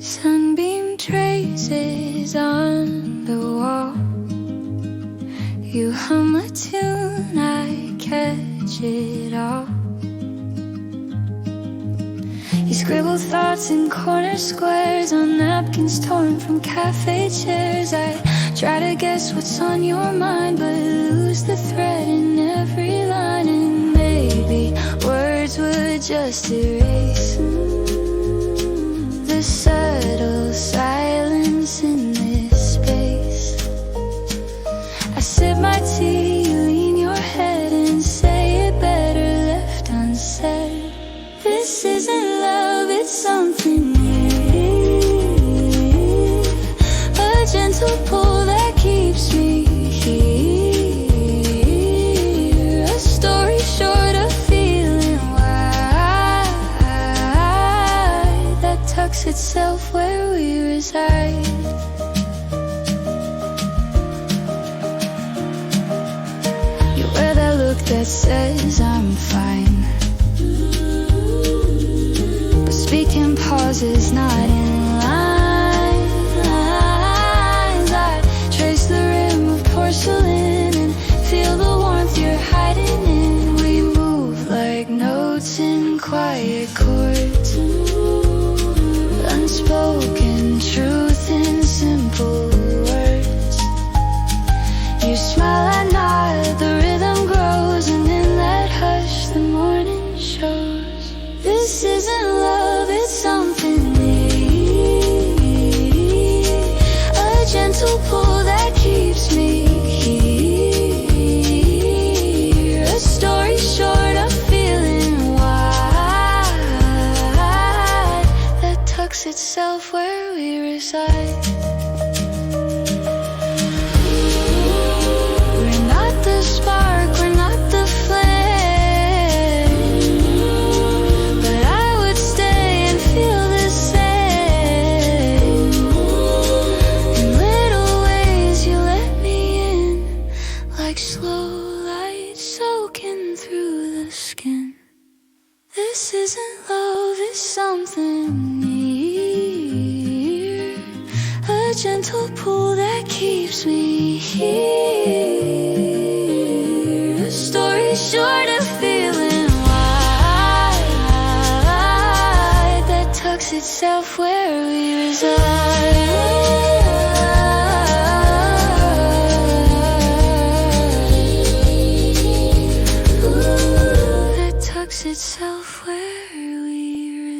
Speaker 2: Sunbeam traces on the wall. You hum a tune, I catch it all. You scribble thoughts in corner squares on napkins torn from cafe chairs. I try to guess what's on your mind, but lose the thread in every line. And maybe words would just erase the subtle silence in this space. I sip my tea, you lean your head and say it better left unsaid. This isn't love, it's something new. A gentle pull that keeps me here. A story short of feeling wide that tucks itself where we reside. You wear that look that says I'm fine. Speaking pauses not in lines. I trace the rim of porcelain and feel the warmth you're hiding in. We move like notes in quiet chords, unspoken truth in simple words. You smile, I nod, the rhythm grows, and in that hush the morning shows. This isn't love, it's something new. A gentle pull that keeps me here. A story short of feeling wide that tucks itself where we reside. We're not the spark, we're not the flame. This isn't love, it's something near. A gentle pull that keeps me here. A story short of feeling wide that tucks itself where we reside. That tucks itself where we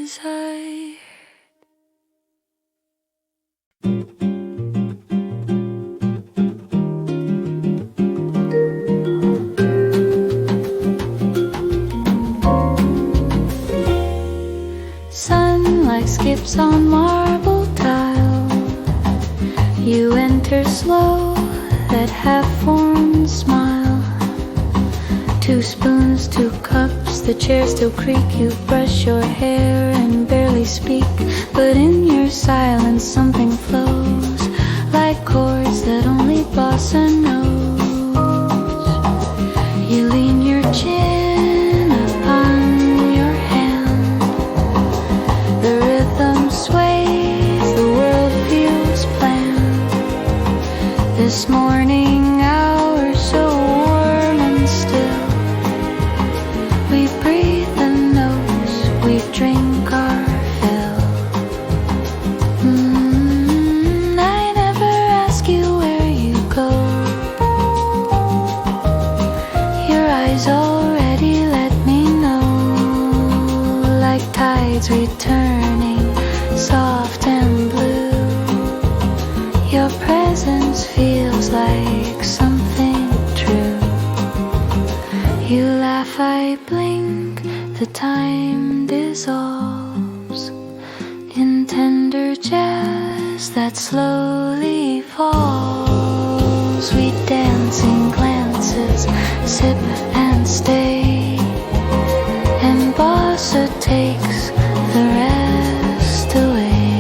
Speaker 2: reside. Sunlight skips on marble tile. You enter slow, that half-formed smile. 2 spoons, 2 cups, the chair still creak. You brush your hair and barely speak, but in your silence something flows, like chords that only bossa knows. You lean your chin upon your hand. The rhythm sways, the world feels planned. This morning hour so warm and still. We breathe the notes, we drink our fill. I never ask you where you go. Your eyes already let me know, like tides returning, soft and blue. Your presence feels like something true. If I blink, the time dissolves in tender jazz that slowly falls. We dance in glances, sip and stay, and Bossa takes the rest away.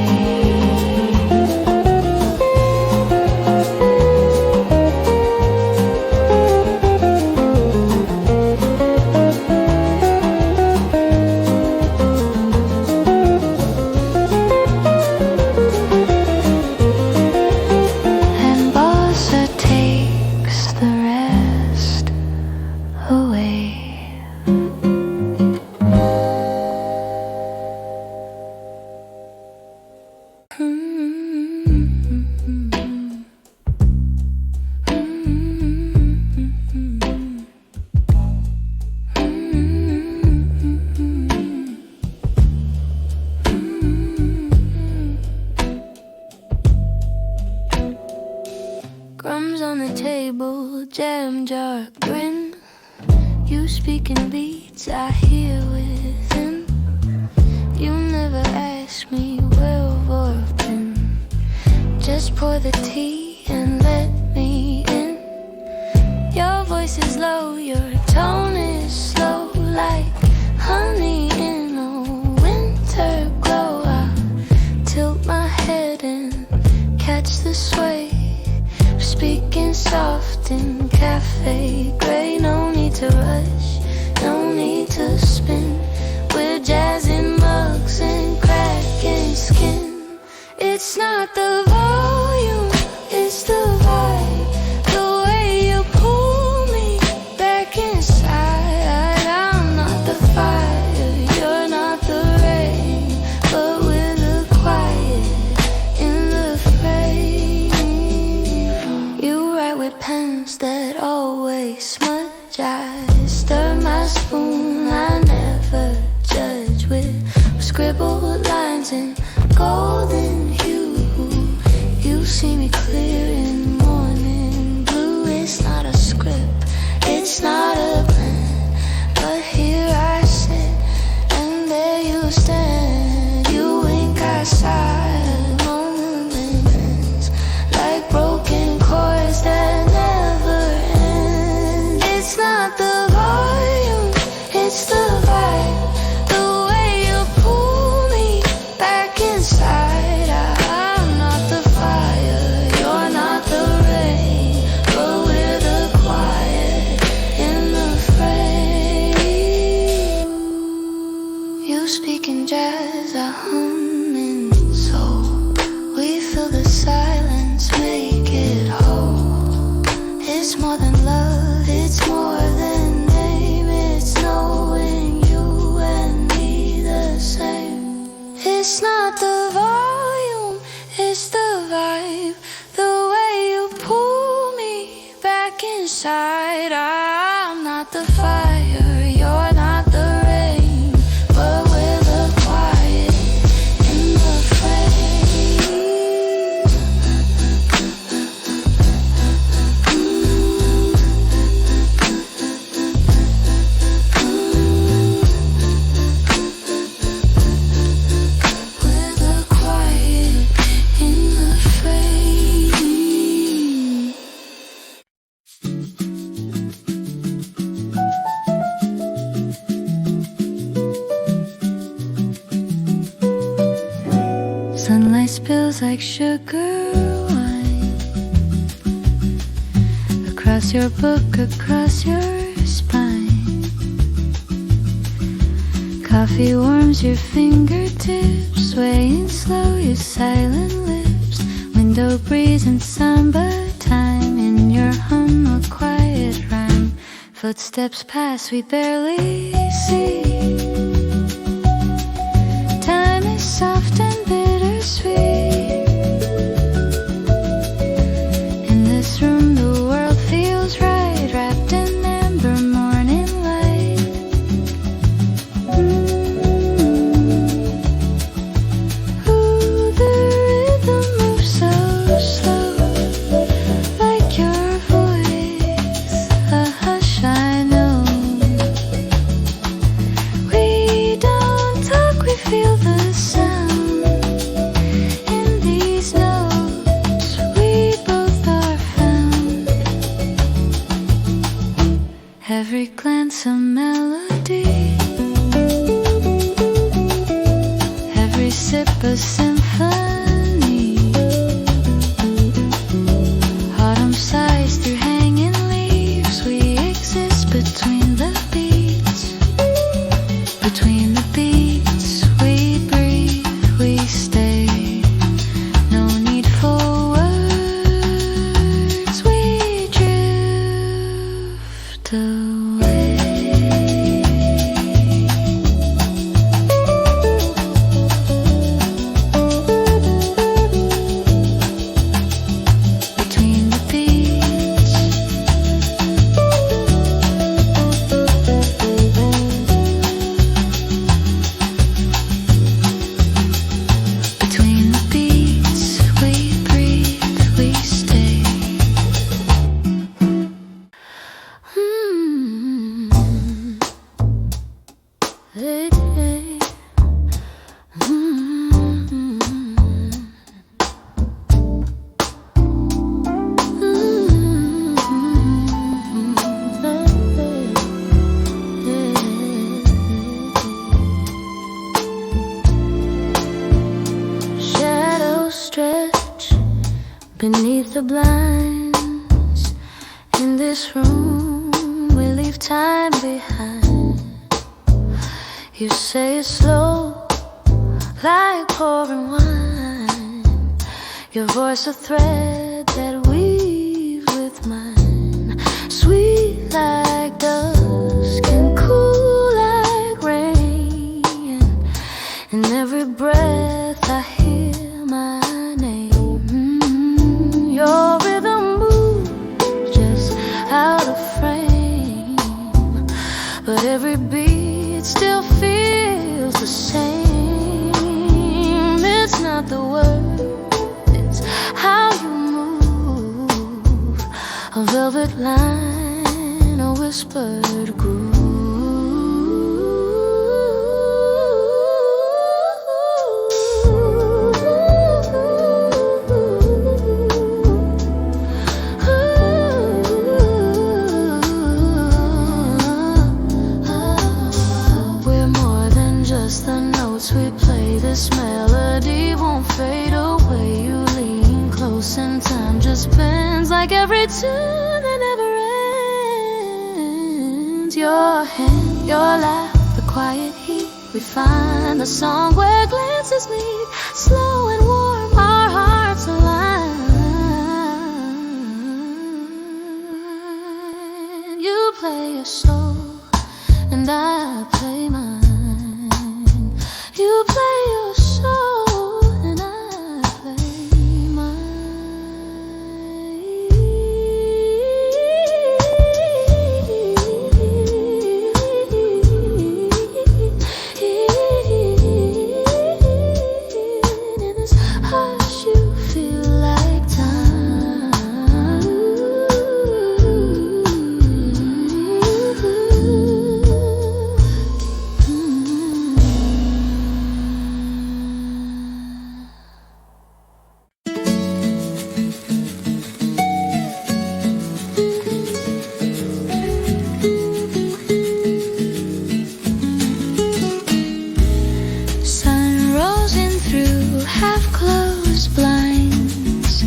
Speaker 2: Crumbs on the table, jam jar, grin. You speak in beats I hear within. You never ask me where I've been. Just pour the tea and let me in. Your voice is low, your tone is slow, like honey in a winter glow. I tilt my head and catch the sway. Speaking soft in cafe gray. No need to rush, no need to spin. We're jazzing mugs and cracking skin. It's not the volume, it's the vibe. The way you pull me back inside. I'm not the fire, you're not the rain, but we're the quiet in the frame. You write with pens that always smudge. I stir my spoon, I never judge with scribbled lines in golden hue. You see me clear in morning blue. It's not a script, it's not a plan, but here I sit and there you stand. You wink, I sigh, moments like broken chords that never end. It's not the volume, it's the vibe. The way you pull me back inside. I'm not the fire, you're not the rain, but we're the quiet in the frame. You speak in jazz, I hum in soul. We feel the silence, make it whole. It's more than love, it's more than name. It's knowing you and me the same. It's not the volume, it's the vibe. The way you pull me back inside. I'm not the fire, you're not the rain, but we're the quiet in the frame. We're the quiet in the frame. Sunlight spills like sugar wine across your book, across your spine. Coffee warms your fingertips, swaying slow, your silent lips. Window breeze and samba time. In your hum, a quiet rhyme. Footsteps pass, we barely see. Time is soft and bittersweet. In this room, the world feels right, wrapped in amber morning light. Ooh, the rhythm moves so slow, like your voice, a hush I know. Every glance a melody, every sip a symphony. Autumn sighs through hanging leaves. We exist between the beats. Between the beats, we breathe, we stay. No need for words. We drift away. Between the beats, between the beats, we breathe, we stay. Hey, hey. Shadows stretch beneath the blinds. In this room, we leave time behind. You say it's slow, like pouring wine. Your voice a thread that weaves with mine. Sweet like dusk and cool like rain. In every breath I hear my name. Your rhythm moves just out of frame, but every beat still feels the same. It's not the word, it's how you move. A velvet line, a whispered groove. We're more than just the notes we play. This melody won't fade away. You lean close and time just bends like every tune that never ends. Your hand, your laugh, the quiet heat. We find the song where glances meet. Slow and warm, our hearts align. You play your soul and I play mine. You play your soul and I play mine. In this hush you feel like sun rolls in through half-closed blinds.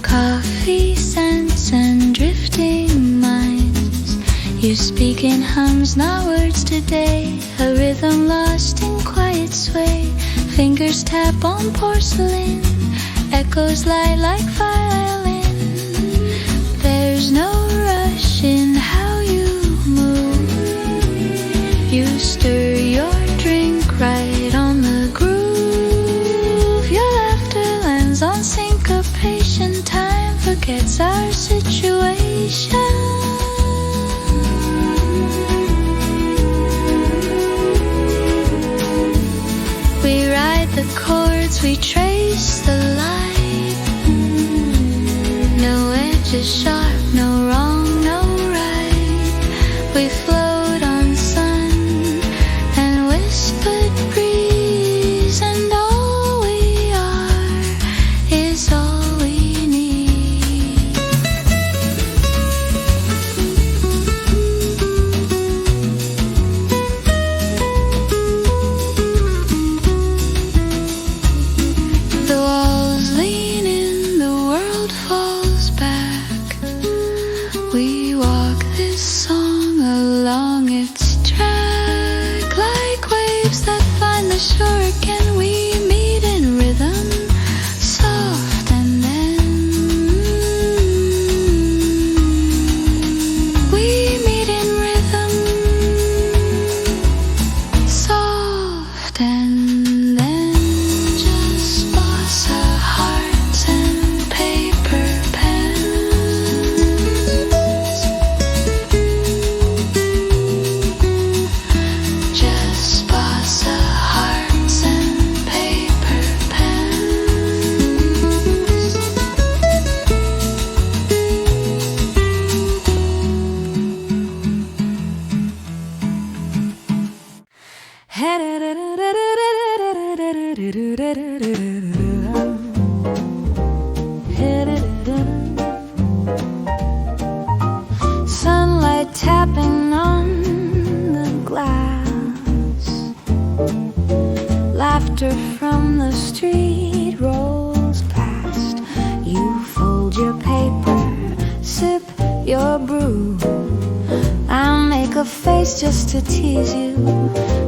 Speaker 2: Coffee scents and drifting minds. You speak in hums, not words today. A rhythm lost in quiet sway. Fingers tap on porcelain. Echoes light like violin. There's no rush in how you move. You stir your drink right on the groove. Your laughter lands on syncopation. Time forgets our situation. We ride the chords, we trace the light. No edges sharp, no wrong, no right. We float on sun and whispered breeze, and all we are is all we need. We walk this song along its track like waves that find the shore again. We meet in rhythm, soft and then we meet in rhythm, soft and then just bossa hearts and paper pens. Just bossa hearts and paper Sunlight tapping on the glass. Laughter from the street rolls past. You fold your paper, sip your brew. I'll make a face just to tease you.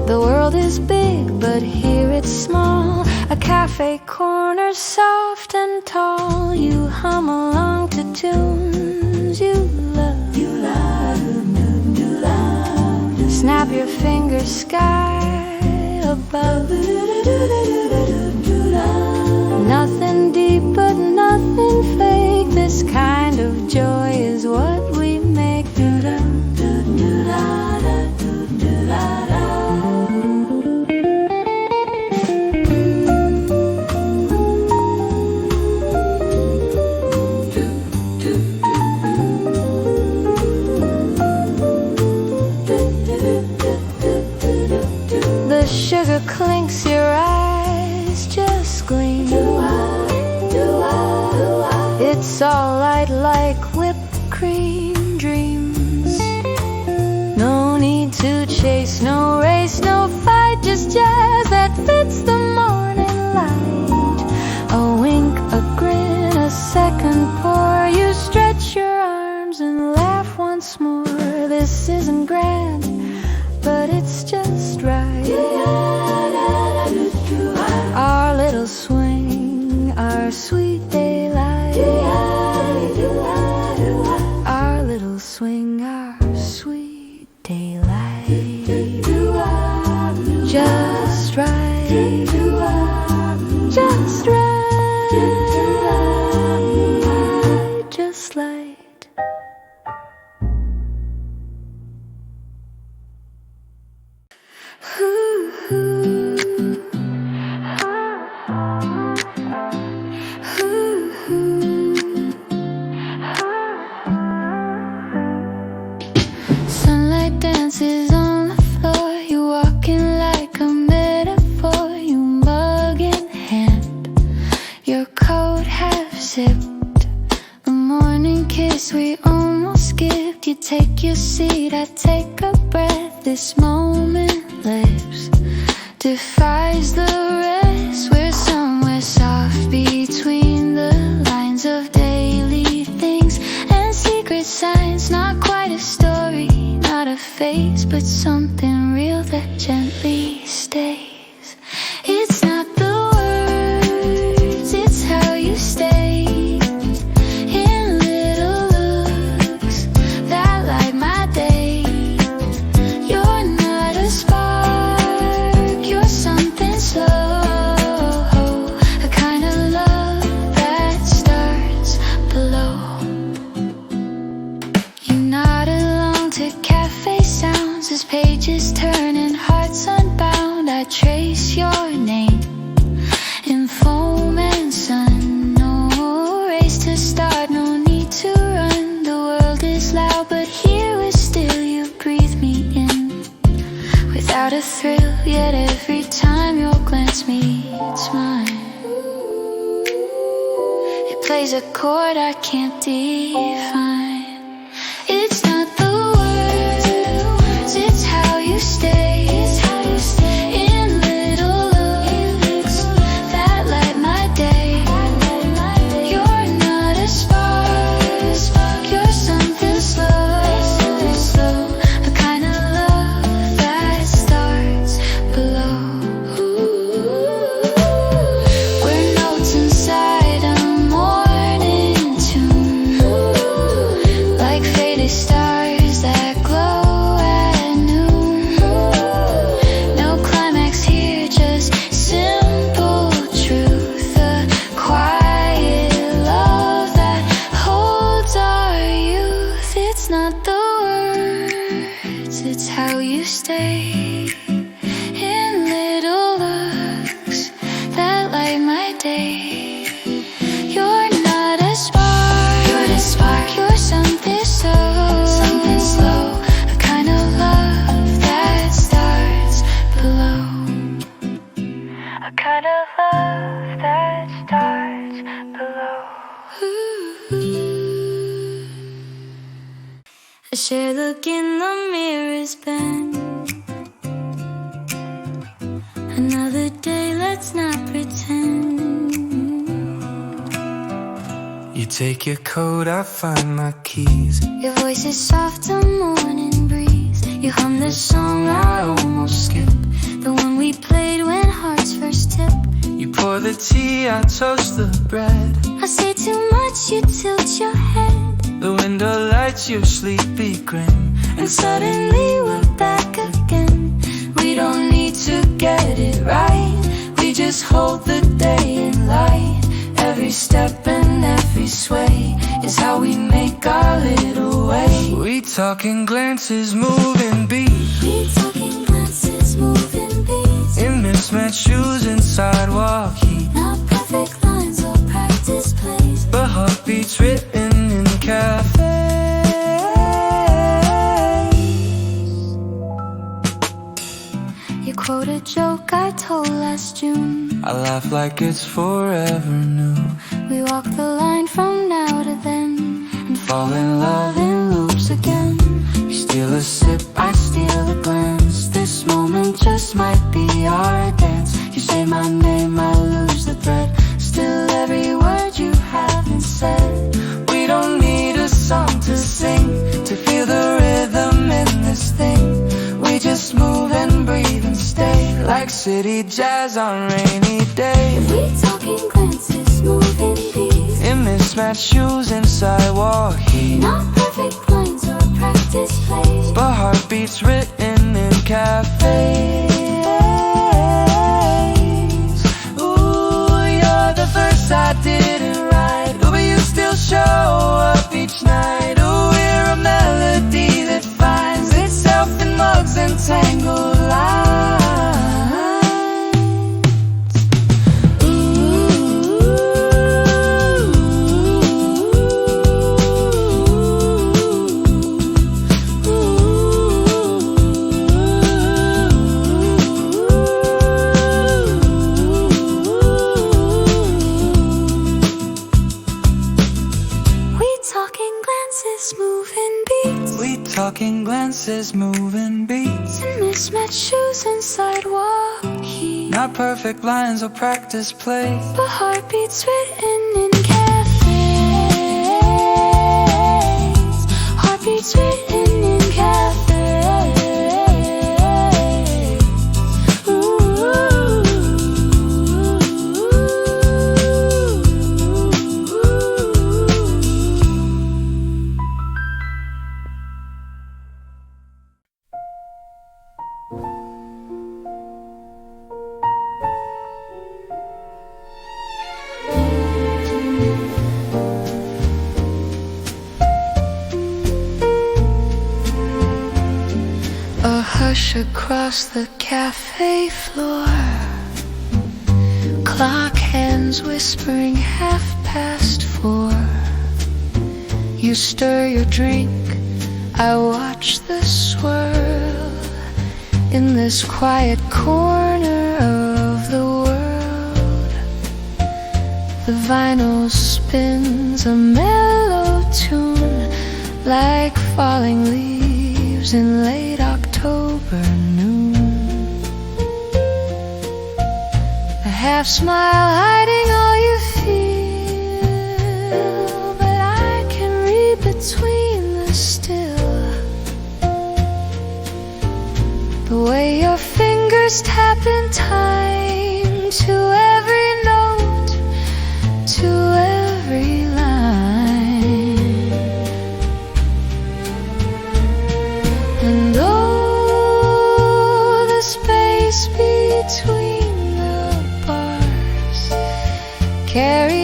Speaker 2: The world is big, but here it's small. A cafe corner, soft and tall. You hum along to tunes you love. You love. Snap your fingers, sky above. Nothing deep, but nothing fake. This kind of joy is what we make. The sugar clinks, your eyes just gleam. It's all light like whipped cream dreams. No need to chase, no race, no fight. Just jazz that fits the morning light. A wink, a grin, a second pour. You stretch your arms and laugh once more. This isn't grand, but it's just right. Our little swing, our sweet daylight. Our little swing, our sweet daylight. Just right, just right, just light. Sunlight dances on the floor. You're walking like a metaphor. You mug in hand, your coat half zipped. A morning kiss we almost skipped. You take your seat, I take a breath. This moment lives, defies the rest. We're somewhere soft between the lines of daily things and secret signs. Not quite a story, not a face, but something real that gently stays. It's not the words, it's how you stay. In little looks that light my day. You're not a spark, you're something slow. A kind of love that starts below. You nod along to cafe sounds as pages turn and hearts unbound. I trace your name in foam and sun. No race to start, no need to run. The world is loud, but here we're still. You breathe me in without a thrill, yet every time your glance meets mine, it plays a chord I can't define. It's not the words, it's how you stay. In little looks that light my day. You're not a spark, you're something slow. faded stars that glow at noon. No climax here, just simple truth. A quiet love that holds our youth. It's not the words, it's how you stay in little looks that light my day. You're not a spark, you're the spark. You're something slow, a kind of love that starts below. A kind of love that starts below. A shared look in the mirror's bend. Another day, let's not pretend.
Speaker 1: You take your coat, I find my keys.
Speaker 2: Your voice is soft, a morning breeze. You hum the song I almost skip, the one we played when hearts first tip.
Speaker 1: You pour the tea, I toast the bread.
Speaker 2: I say too much, you tilt your head.
Speaker 1: The window lights your sleepy grin.
Speaker 2: And suddenly we're back again. We don't need to get it right. We just hold the day in light. Every step and every sway is how we make our little way.
Speaker 1: We talking glances, moving beats.
Speaker 2: We talking glances, moving beats.
Speaker 1: In mismatched shoes and sidewalk heat.
Speaker 2: Not perfect lines or practice plays,
Speaker 1: But heartbeats written in cafes.
Speaker 2: You quote a joke I told last June.
Speaker 1: I laugh like it's forever new.
Speaker 2: We walk the line from now to then, and
Speaker 1: Fall in love in loops again.
Speaker 2: you steal a sip, I steal a glance. This moment just might be our dance. You say my name, I lose the thread. Still every word you haven't said.
Speaker 1: We don't need a song to sing to feel the rhythm in this thing. We just move and breathe and stay like city jazz on rainy days.
Speaker 2: We talking glances, moving beats.
Speaker 1: In mismatched shoes and sidewalk heat.
Speaker 2: Not perfect lines or practice plays,
Speaker 1: But heartbeats written in cafes. Ooh, you're the first I didn't write. Ooh, but you still show up each night. Ooh, we're a melody that finds itself in mugs and tangled lines. Talking glances, moving beats.
Speaker 2: and mismatched shoes and sidewalk heat.
Speaker 1: Not perfect lines or practice plays,
Speaker 2: But heartbeats written in cafes. Heartbeats written in cafes. Hush across the cafe floor. Clock hands whispering 4:30. You stir your drink, I watch the swirl in this quiet corner of the world. The vinyl spins a mellow tune like falling leaves in late October noon. A half smile hiding all you feel, but I can read between the still. The way your fingers tap in time to every note, to every line.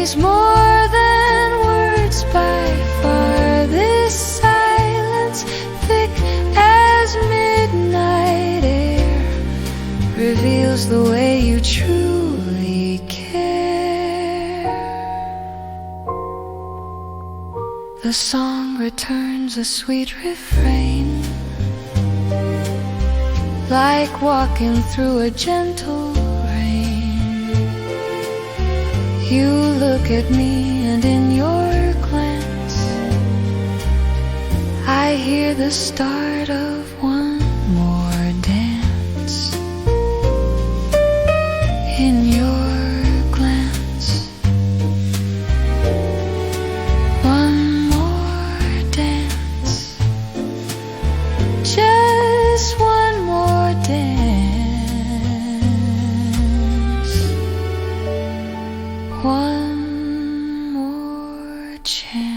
Speaker 2: Says more than words by far. This silence, thick as midnight air, reveals the way you truly care. The song returns a sweet refrain, like walking through a gentle rain. You look at me and in your glance I hear the start of one more dance. In your glance, one more dance, just one more dance, one more chance.